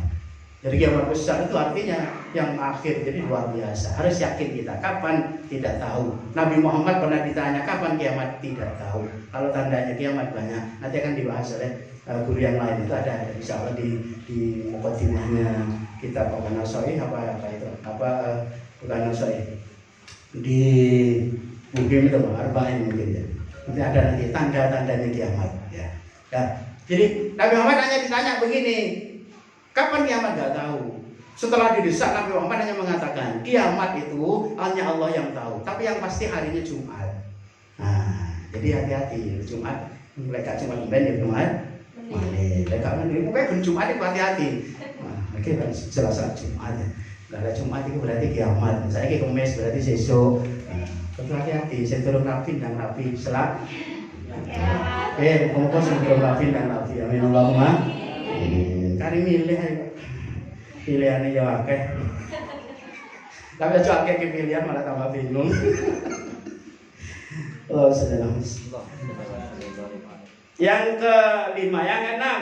Speaker 3: Jadi kiamat besar itu artinya yang akhir, jadi luar biasa. Harus yakin kita. Kapan? Tidak tahu. Nabi Muhammad pernah ditanya kapan kiamat, tidak tahu. Kalau tandanya kiamat banyak, nanti akan dibahas oleh guru yang lain. Itu ada insya Allah di mukadimahnya kitab Nasoi bukan Nasoi di mungkin itu Arba'in mungkin ya. Nanti ada nanti tanda-tandanya kiamat ya. Nah, jadi Nabi Muhammad hanya ditanya begini. Kapan kiamat? Gak tahu. Setelah didesak Nabi Muhammad hanya mengatakan kiamat itu hanya Allah yang tahu. Tapi yang pasti harinya Jumat. Nah, jadi hati-hati. Jumat, mereka Jumat ben ya Jumat. Mereka pokoknya Jumat itu hati-hati. Nah, oke, Selasa Jumat ya. Gak ada Jumat itu berarti kiamat. Saya ke Kamis berarti sesuk. Nah, hati-hati. Saya turun rapi dan rapi selak. Kamu turun rapi dan rapi. Amin Allahumma. Kari milih pilihannya ya akeh. Tapi aja akeh pilihan malah tambah bingung. Oh, saudara. Yang kelima, yang keenam,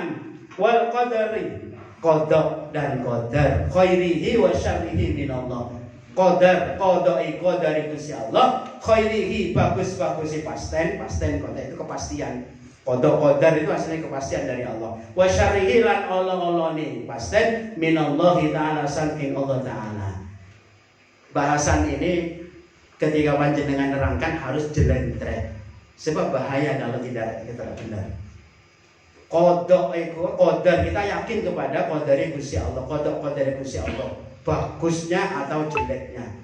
Speaker 3: wal qadari, qada dan qadar, khairihi wa syarrihi minallah. Qadar, qadai Gusti Allah, khairihi bagus-bagusi pasten qada itu kepastian. Qadar itu aslinya kepastian dari Allah. Wa syarrihi lan Allah-Allahni pasten minallahi ta'ala saking Allah Ta'ala. Bahasan ini ketika panjenengan nerangkan harus jelentreh. Sebab bahaya kalau tidak kita benar. Qadar kita yakin kepada qadari Gusti Allah, qadari Gusti Allah, bagusnya atau jeleknya.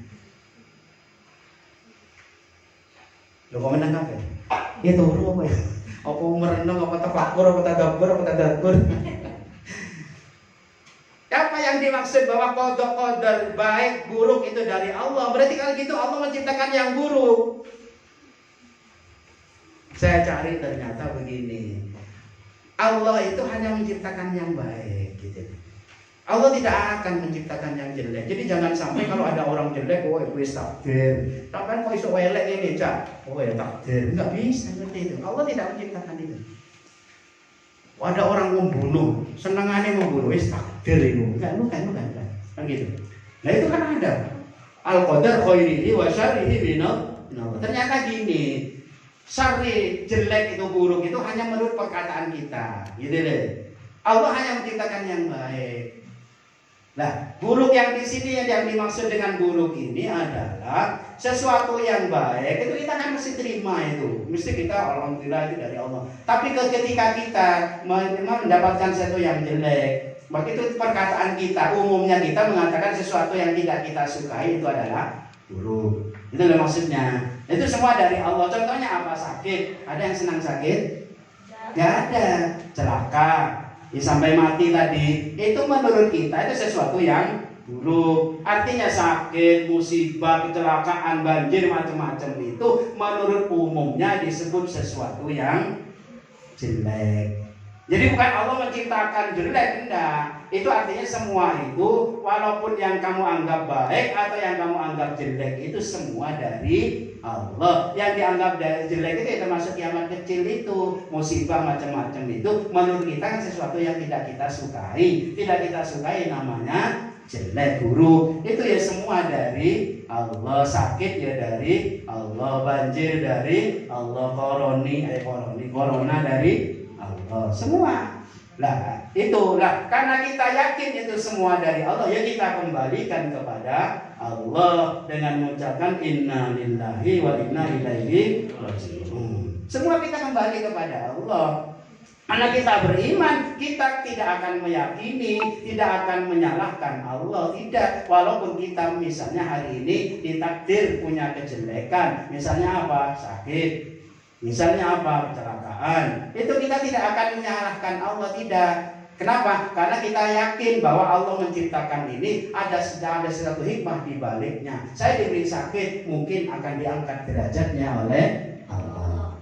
Speaker 3: Lho kok menang apa? Ya turu apa ya? Apa merenung, apa tafakur, apa tadabbur, apa tadabbur. Apa yang dimaksud bahwa qadar baik buruk itu dari Allah? Berarti kalau gitu Allah menciptakan yang buruk. Saya cari ternyata begini. Allah itu hanya menciptakan yang baik gitu. Allah tidak akan menciptakan yang jelek. Jadi jangan sampai kalau ada orang jelek, oh wis takdir. Tapi kok iso elek ini, Cak? Oh ya takdir. Enggak bisa seperti itu. Allah tidak menciptakan itu. Ada orang membunuh, senangannya membunuh, wis takdir itu. Enggak, kan gitu. Nah itu kan ada. Al-qadar khairihi wa syarrihi minallah. Ternyata gini, syarri, jelek itu, buruk itu hanya menurut perkataan kita. Gitu deh. Allah hanya menciptakan yang baik. Nah, buruk yang di sini yang dimaksud dengan buruk ini adalah sesuatu yang baik itu kita kan mesti terima itu, mesti kita alhamdulillah itu dari Allah. Tapi ketika kita mendapatkan sesuatu yang jelek, maka itu perkataan kita, umumnya kita mengatakan sesuatu yang tidak kita sukai itu adalah buruk. Itu loh maksudnya. Itu semua dari Allah. Contohnya apa? Sakit. Ada yang senang sakit? Gak ada. Celaka. Ya, sampai mati tadi, itu menurut kita itu sesuatu yang buruk. Artinya sakit, musibah, kecelakaan, banjir, macam-macam itu menurut umumnya disebut sesuatu yang jelek. Jadi bukan Allah menciptakan jelek, enggak. Itu artinya semua itu walaupun yang kamu anggap baik atau yang kamu anggap jelek itu semua dari Allah. Yang dianggap jelek itu termasuk kiamat kecil itu, musibah macam-macam itu menurut kita kan sesuatu yang tidak kita sukai. Tidak kita sukai namanya jelek, buruk. Itu ya semua dari Allah. Sakit ya dari Allah, banjir dari Allah, corona dari Allah. Semua. Lah, itulah karena kita yakin itu semua dari Allah, ya kita kembalikan kepada Allah dengan mengucapkan inna lillahi wa inna ilaihi raji'un. Semua kita kembali kepada Allah. Karena kita beriman, kita tidak akan meyakini, tidak akan menyalahkan Allah, tidak. Walaupun kita misalnya hari ini ditakdir punya kejelekan, misalnya apa? Sakit. Misalnya apa? Kecelakaan. Itu kita tidak akan menyalahkan Allah, tidak. Kenapa? Karena kita yakin bahwa Allah menciptakan ini ada sesuatu hikmah di baliknya. Saya diberi sakit, mungkin akan diangkat derajatnya oleh Allah.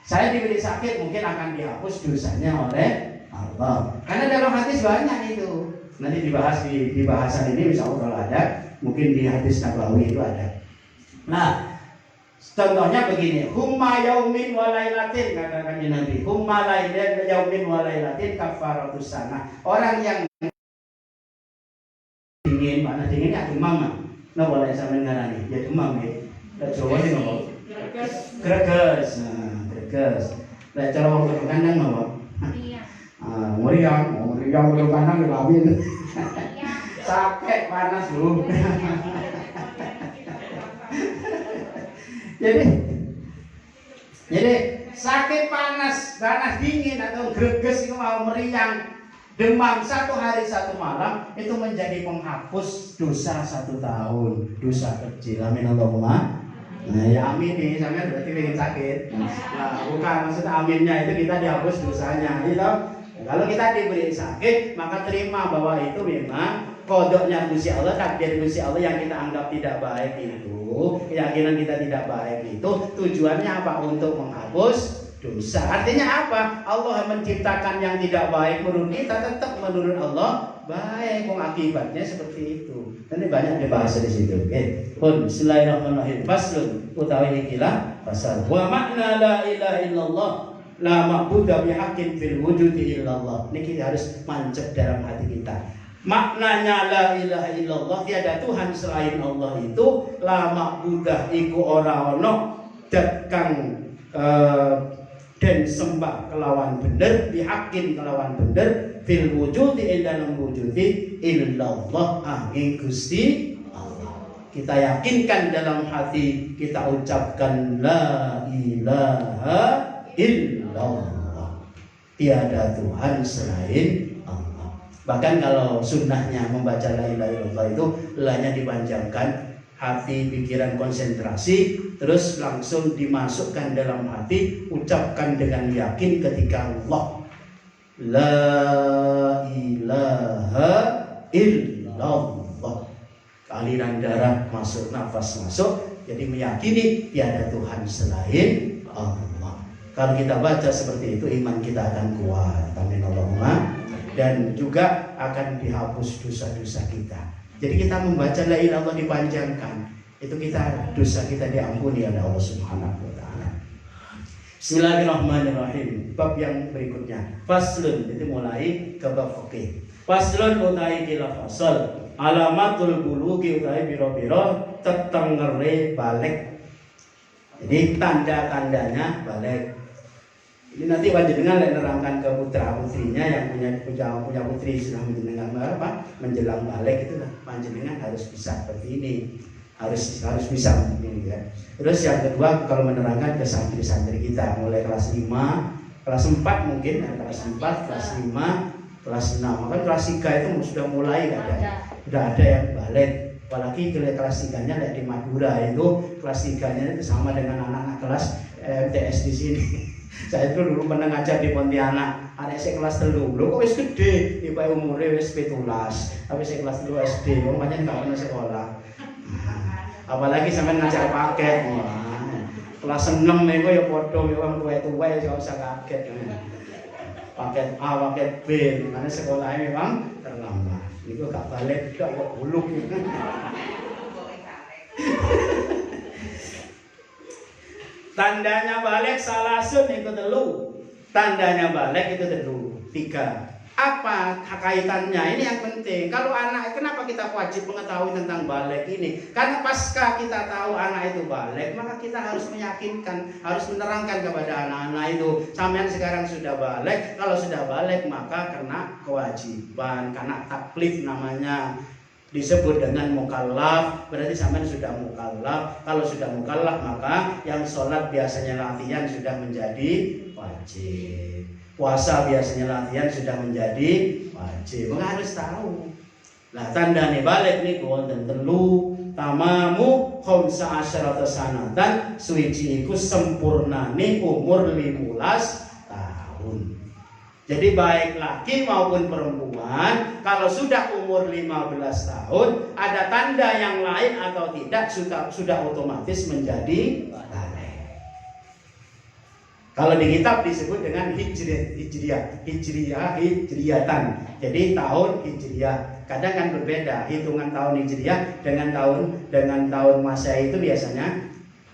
Speaker 3: Saya diberi sakit, mungkin akan dihapus dosanya oleh Allah. Karena dalam hadis banyak itu. Nanti dibahas di bahasan ini, insya Allah kalau ada, mungkin di hadis Nabawi itu ada. Nah, contohnya begini, humma yaumin wa lailatin, katakan Nabi, humma yaumin wa lailatin kafaratus sana. Orang yang dingin, mana dinginnya demam, nah boleh sampai ngarani, ya demam ya. Lah Jawa sih ngomong, greges, greges. Lah cara wong kandang ngomong, meriang belum kandang dilawin, sakit panas bu. Jadi sakit panas dingin atau greges itu mau meriang, demam 1 hari 1 malam itu menjadi penghapus dosa 1 tahun, dosa kecil. Amin Allahumma. Nah ya amin nih, sampai berarti pengen sakit. Nah bukan maksud aminnya itu kita dihapus dosanya, gitu. Kalau kita diberi sakit maka terima bahwa itu memang kodoknya Gusti Allah, takdir Gusti Allah yang kita anggap tidak baik itu, keyakinan kita tidak baik itu tujuannya apa? Untuk menghapus dosa. Artinya apa? Allah menciptakan yang tidak baik menurut kita, tetap menurut Allah baik. Akibatnya seperti itu. Nanti banyak dibahas di situ. Bismillahirrahmanirrahim. Faslun utawi ikilah pasal. Wa makna la ilaha illallah la ma'budu bihaqqin fil wujudi illallah. Ini kita harus mancep dalam hati kita. Maknanya la ilaha illallah, tiada Tuhan selain Allah itu, la ma'budah iku ora ono kang dan sembah kelawan bener, bihaqqin kelawan bener, fil wujudi ing dalam wujudi illallah angin Gusti Allah. Kita yakinkan dalam hati, kita ucapkan la ilaha illallah, tiada Tuhan selain Allah. Bahkan kalau sunnahnya membaca la ilaha illallah itu la-nya dipanjangkan, hati pikiran konsentrasi, terus langsung dimasukkan dalam hati, ucapkan dengan yakin ketika Allah la ilaha illallah, aliran darah masuk, nafas masuk, jadi meyakini tiada Tuhan selain Allah. Kalau kita baca seperti itu, iman kita akan kuat. Amin Allahumma. Dan juga akan dihapus dosa-dosa kita. Jadi kita membaca la ilaha illallah dipanjangkan, itu kita dosa kita diampuni oleh Allah Subhanahu wa taala. Bismillahirrahmanirrahim. Bab yang berikutnya, faslun, itu mulai ke bab fikih. Faslun utai kila fasal, alamatul bulugi utai biro-biro tetengere balik. Jadi tanda-tandanya balik. Ini nanti panjenengan nerangkan ke putra putrinya yang punya putri sudah menjelang balik itu lah, panjenengan harus bisa seperti ini, harus bisa ini ya. Terus yang kedua, kalau menerangkan ke santri-santri kita mulai kelas 5, kelas 4 mungkin ya, kelas 4, kelas 5, kelas 6, maka kelas 3 itu sudah mulai sudah ada yang balik. Apalagi kelas 3-nya di Madura itu kelas 3-nya itu sama dengan anak-anak kelas MTS di sini. Saya itu dulu pernah ngajar di Pontianak, anak saya kelas 3, lho kok wis gede, ibu umurnya wis 17, tapi saya kelas 3 SD, makanya nggak pernah sekolah. Apalagi sampai ngajar paket, kelas 6 itu ya podo, memang tua-tua ya nggak usah kaget. Paket A, paket B, karena sekolahnya memang terlambat. Itu gak balik, gak buluk. Tandanya balik salasun itu telu. Tandanya balik itu telu. 3. Apa kaitannya? Ini yang penting. Kalau anak, kenapa kita wajib mengetahui tentang balik ini? Karena pasca kita tahu anak itu balik, maka kita harus meyakinkan, harus menerangkan kepada anak-anak itu, sampean sekarang sudah balik. Kalau sudah balik maka kena kewajiban, kena taklif namanya. Disebut dengan mukallaf, berarti sampean sudah mukallaf. Kalau sudah mukallaf maka yang sholat biasanya latihan sudah menjadi wajib. Puasa biasanya latihan sudah menjadi wajib. Maka harus tahu. Nah, tandane balik niku wonten telu. Tamamu khamsa asyarata sanatan, suwiji iku sempurnane umur 15 tahun. Jadi baik laki maupun perempuan, kalau sudah umur 15 tahun, ada tanda yang lain atau tidak, sudah otomatis menjadi balik. Kalau di kitab disebut dengan hijriyatan. Jadi tahun hijriyah. Kadang kan berbeda hitungan tahun hijriyah dengan tahun Masehi itu biasanya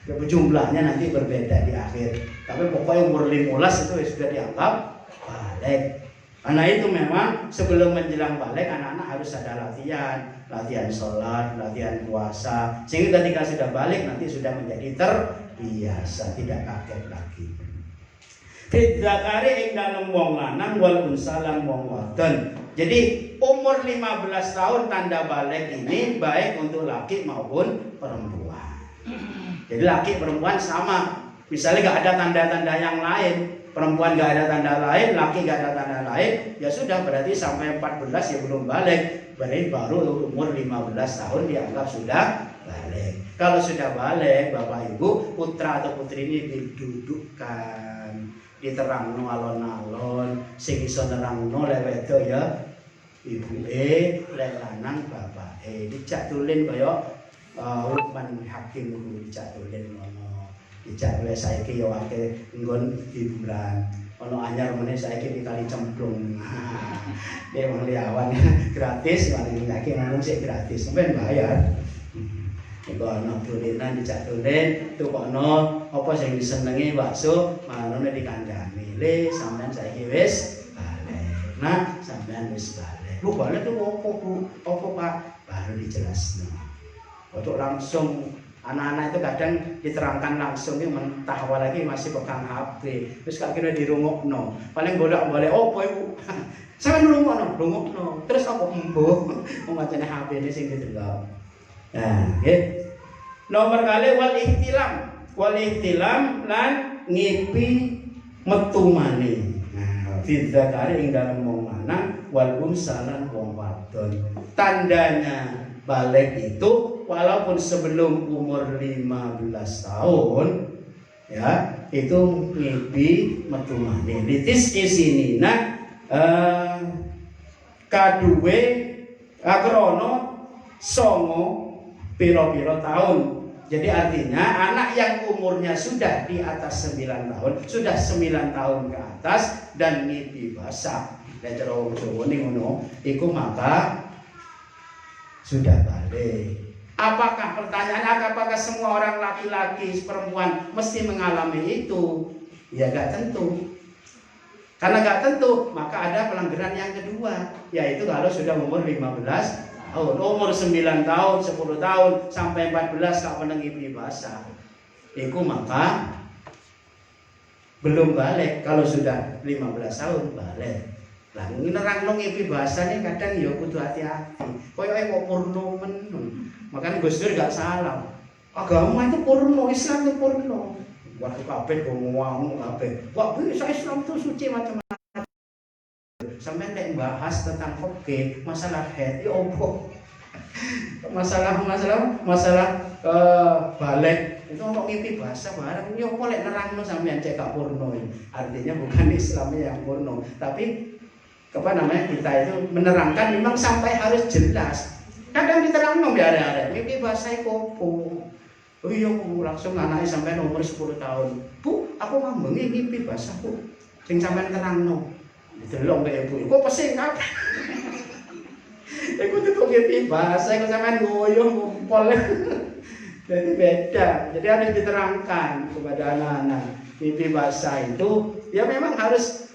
Speaker 3: jumlahnya nanti berbeda di akhir. Tapi pokoknya umur 15 itu sudah dianggap balik. Karena itu memang sebelum menjelang balik anak-anak harus ada latihan sholat, latihan puasa, sehingga ketika sudah balik nanti sudah menjadi terbiasa, tidak kaget lagi. Fidzakari ing dalem wong lanang wal unsa lan wong wadon. Jadi umur 15 tahun tanda balik ini baik untuk laki maupun perempuan. Jadi laki perempuan sama. Misalnya nggak ada tanda-tanda yang lain, perempuan nggak ada tanda lain, laki nggak ada tanda lain, ya sudah berarti sampai 14 ya belum balik. Berarti baru umur 15 tahun dianggap sudah balik. Kalau sudah balik, Bapak Ibu, putra atau putri ini didudukkan, diterangno alon-alon, sing iso nerangno lek wedok ya ibuke, lek lanang bapake. Dicak tulen kaya Lukman Hakim kuwi dicak tulen ngono. Dicak oleh saiki ya akeh nggon hiburan. Ono anyar meneh saiki di Kali Cemplung. Dia wong liawan gratis, paling saiki ngomong sik gratis, sampeyan bayar. Iku ana tulenan dicak tulen, tukokno apa sing disenengi bakso, manone dikandhani. Le sampean saiki wis balik. Nah, sampean wis balik. Lu balik itu opo, Bu? Opo, Pak? Baru dijelasno. Ojo langsung. Anak-anak itu kadang diterangkan langsung ini mentah, apalagi masih pegang HP. Terus gak kira dirungokno. Paling bolak-balik opo iku. Sampe rungokno. Terus apa embuh? Wong macane HP ini sing didelok. Nah, nggih. Nomor kali wal ihtilam lan ngipi metu maneh. Nah, fidzakari ing dalem wong lanang wal unsa lan wong wadon. Tandanya balik itu walaupun sebelum umur 15 tahun ya itu ngipi metu maneh. Litis isinina kaduwe krana songo pira-pira tahun. Jadi artinya anak yang umurnya sudah di atas 9 tahun, sudah 9 tahun ke atas dan mimpi basah, nek cara wong Jawa ning ngono, iku maka sudah balik. Apakah pertanyaannya apakah semua orang laki-laki perempuan mesti mengalami itu? Ya gak tentu. Karena gak tentu, maka ada pelanggaran yang kedua, yaitu kalau sudah umur 15 tahun, umur 9 tahun, 10 tahun, sampai 14 gak menengi basah. Itu maka belum balik. Kalau sudah 15 tahun balik. Lah nerangno ngipi bahasa ini kadang ya kudu hati-hati. Koyoke kok porno men. Makanya Gus Dur gak salah. Agama itu porno, Islam itu porno. Waktu kabeh ngomong kabeh. Wah, bisa Islam itu suci macam-macam. Sampai nek bahas tentang fikih, masalah haid, ya opo. Masalah balik itu untuk ngipi bahasa barang ya opo lek nerangno sampean cek gak porno. Artinya bukan Islamnya yang porno, tapi kita itu menerangkan memang sampai harus jelas. Kadang diterangno ya arek-arek ngipi bahasa iku opo. Oh iya, langsung anaknya sampai umur 10 tahun. Bu, aku ngomongin mimpi bahasa bu. Sing sampai terangno. Didelok mbek ibu. Kok pesing kabeh. Iku tuh mimpi bahasa, iku sampean ngoyo ngumpul. Jadi beda. Jadi harus diterangkan kepada anak-anak. Mimpi bahasa itu ya memang harus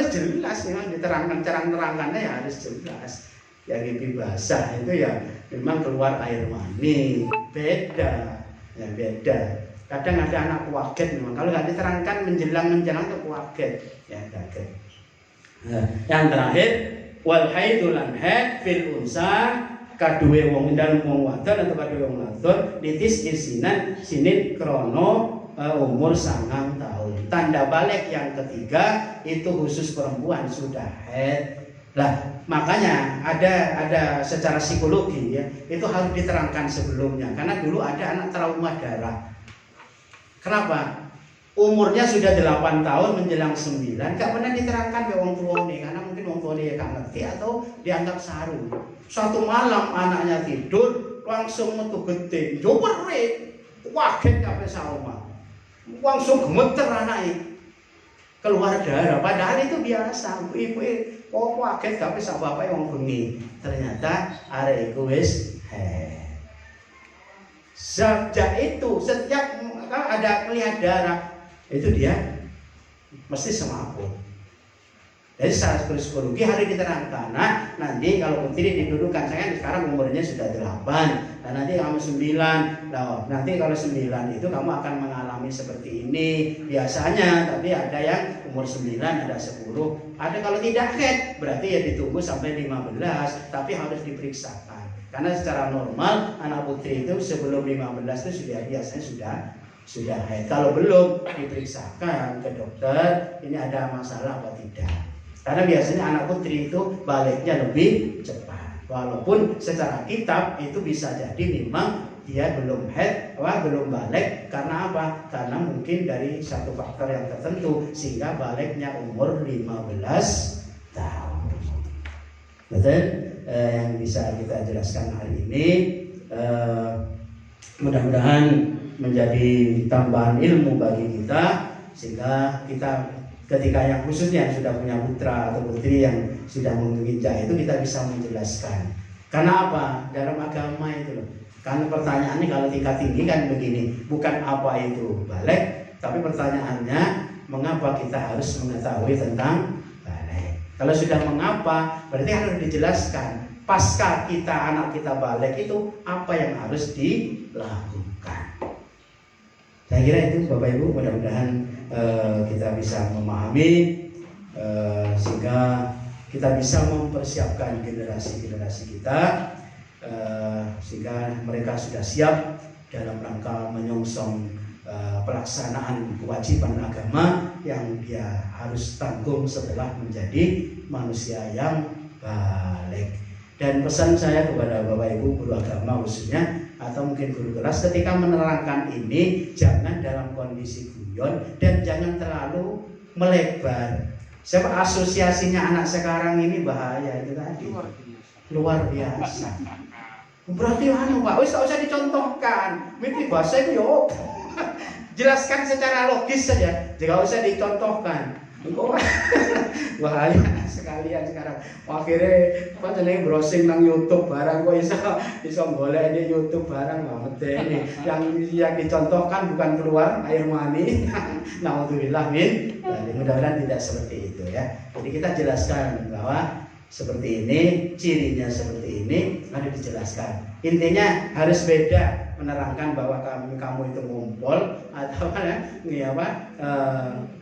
Speaker 3: jelas, memang diterangkan, terang-terangannya ya harus jelas. Ya mimpi bahasa itu ya memang keluar air mani. Beda. Ya beda. Kadang ada anak kuaget memang. Kalau nggak diterangkan menjelang tuh kuaget. Ya kaget. Nah, yang terakhir wal haidul haid fil unsa kaduwe wong dalem wong wadon atau kaduwe wong wadon litis isinan sinin krono umur 9 tahun. Tanda balik yang ketiga itu khusus perempuan sudah haid. Lah, makanya ada secara psikologi ya, itu harus diterangkan sebelumnya karena dulu ada anak trauma darah. Kenapa? Umurnya sudah 8 tahun menjelang 9, gak pernah diterangkan ke wong tuane karena mungkin wong tuane gak ngerti atau dianggap saru. Suatu malam anaknya tidur langsung metu gede, jowerik, waget kabeh saoma. Langsung gemeter anaknya. Keluar darah, padahal itu biasa. Ibu kok kaget gak bisa bapak wong bengi. Ternyata arek iku wis sejak itu setiap ada melihat darah itu dia mesti semaput. Jadi secara psikologi harus diterangkan. Nah, nanti kalau putri didudukan, saya kan sekarang umurnya sudah 8. Nah, nanti kamu 9. Nah, nanti kalau 9 itu kamu akan mengalami seperti ini biasanya. Tapi ada yang umur 9, ada 10. Ada kalau tidak haid, berarti ya ditunggu sampai 15. Tapi harus diperiksakan. Karena secara normal anak putri itu sebelum 15 itu biasanya sudah haid. Kalau belum diperiksakan ke dokter, ini ada masalah apa tidak. Karena biasanya anak putri itu baliknya lebih cepat. Walaupun secara kitab itu bisa jadi memang dia belum haid, belum balik. Karena apa? Karena mungkin dari satu faktor yang tertentu sehingga baliknya umur 15 tahun. Betul? Yang bisa kita jelaskan hari ini. Mudah-mudahan menjadi tambahan ilmu bagi kita sehingga kita ketika yang khususnya yang sudah punya putra atau putri yang sudah menginjak itu kita bisa menjelaskan. Karena apa? Dalam agama itu loh. Karena pertanyaannya kalau tingkat tinggi kan begini, bukan apa itu balik, tapi pertanyaannya mengapa kita harus mengetahui tentang balik. Kalau sudah mengapa, berarti harus dijelaskan. Pasca anak kita balik itu apa yang harus dilakukan. Saya kira itu Bapak Ibu, mudah-mudahan kita bisa memahami sehingga kita bisa mempersiapkan generasi-generasi kita sehingga mereka sudah siap dalam rangka menyongsong pelaksanaan kewajiban agama yang dia harus tanggung setelah menjadi manusia yang balik. Dan pesan saya kepada Bapak Ibu guru agama khususnya atau mungkin guru kelas ketika menerangkan ini jangan dalam kondisi guyon dan jangan terlalu melebar. Siapa asosiasinya anak sekarang ini bahaya itu tadi luar biasa. Berarti mana Pak? Wis usah dicontohkan. Mimpi bahasa yo. Jelaskan secara logis saja. Jika usah dicontohkan. Bahaya sekalian sekarang. Akhirnya apa jenenge browsing nang YouTube barang kok iso golek di YouTube barang ini. Yang dicontohkan bukan keluar air mani. Naudzubillah min. Mudah-mudahan tidak seperti itu ya. Jadi kita jelaskan bahwa seperti ini, cirinya seperti ini, harus dijelaskan. Intinya harus beda, menerangkan bahwa kamu itu ngumpul atau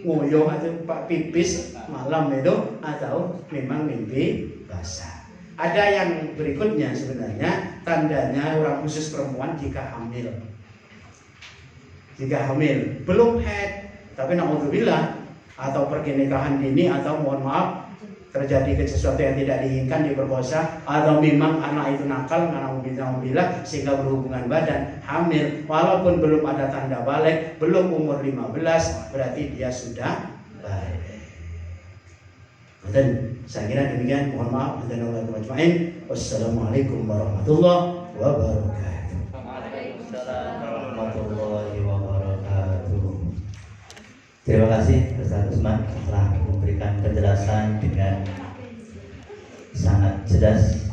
Speaker 3: nguyuh atau pipis malam itu atau memang mimpi basah. Ada yang berikutnya sebenarnya tandanya orang khusus perempuan jika hamil. Jika hamil belum haid, tapi naudzubillah atau pernikahan dini atau mohon maaf terjadi sesuatu yang tidak diinginkan, diperkosa atau memang anak itu nakal naudzubillah sehingga berhubungan badan, hamil walaupun belum ada tanda balik, belum umur 15, berarti dia sudah balik. Dan saya kira demikian, mohon maaf dan wassalamualaikum warahmatullahi wabarakatuh.
Speaker 1: Waalaikumsalam warahmatullahi wabarakatuh. Terima kasih Ustaz Usman telah memberikan penjelasan dengan sangat jelas,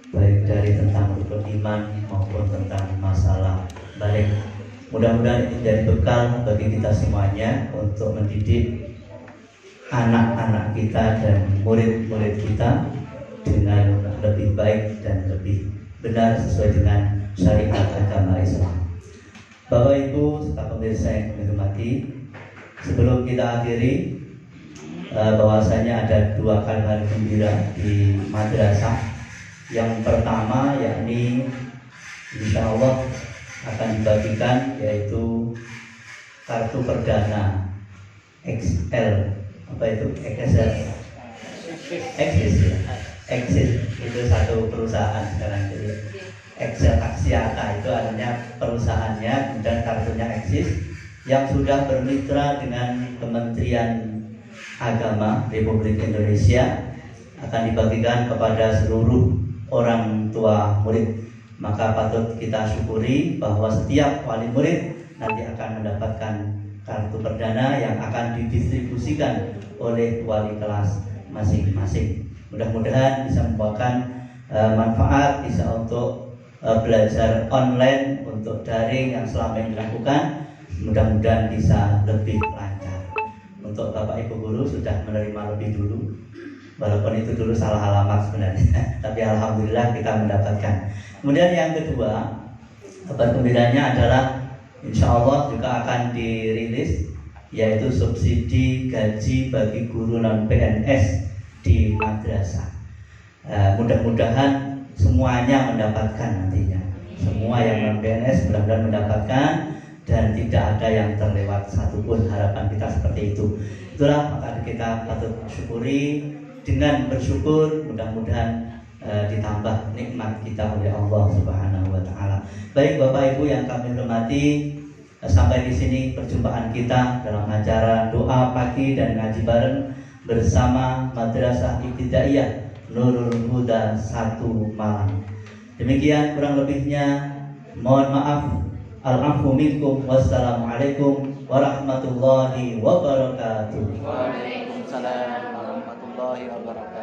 Speaker 1: baik dari tentang rukun iman maupun tentang masalah balik. Mudah-mudahan ini jadi bekal bagi kita semuanya untuk mendidik anak-anak kita dan murid-murid kita dengan lebih baik dan lebih benar sesuai dengan syariat agama Islam. Bapak Ibu serta pemirsa yang kami hormati, sebelum kita akhiri, bahwasanya ada dua kabar gembira di madrasah. Yang pertama yakni insya Allah akan dibagikan yaitu kartu perdana XL, apa itu XL? Exit itu satu perusahaan sekarang, jadi Excel Axiata itu artinya perusahaannya, kemudian kartunya Exit yang sudah bermitra dengan Kementerian Agama Republik Indonesia akan dibagikan kepada seluruh orang tua murid. Maka patut kita syukuri bahwa setiap wali murid nanti akan mendapatkan kartu perdana yang akan didistribusikan oleh wali kelas masing-masing. Mudah-mudahan bisa membawakan manfaat, bisa untuk belajar online, untuk daring yang selama ini dilakukan. Mudah-mudahan bisa lebih lancar. Untuk Bapak Ibu guru sudah menerima lebih dulu, walaupun itu dulu salah alamat sebenarnya, tapi alhamdulillah kita mendapatkan. Kemudian yang kedua, kabar gembiranya adalah insya Allah juga akan dirilis, yaitu subsidi gaji bagi guru non PNS di madrasah. Mudah-mudahan semuanya mendapatkan nantinya. Semua yang non PNS mudah-mudahan mendapatkan dan tidak ada yang terlewat satupun. Harapan kita seperti itu. Itulah maka kita patut syukuri. Dengan bersyukur mudah-mudahan ditambah nikmat kita oleh Allah Subhanahu wa taala. Baik Bapak Ibu yang kami hormati, sampai di sini perjumpaan kita dalam acara doa pagi dan ngaji bareng bersama Madrasah Ibtidaiyah Nurul Huda 1 Malang. Demikian kurang lebihnya, mohon maaf. Al-afu minkum. Wassalamualaikum warahmatullahi wabarakatuh.
Speaker 2: Waalaikumsalam warahmatullahi wabarakatuh.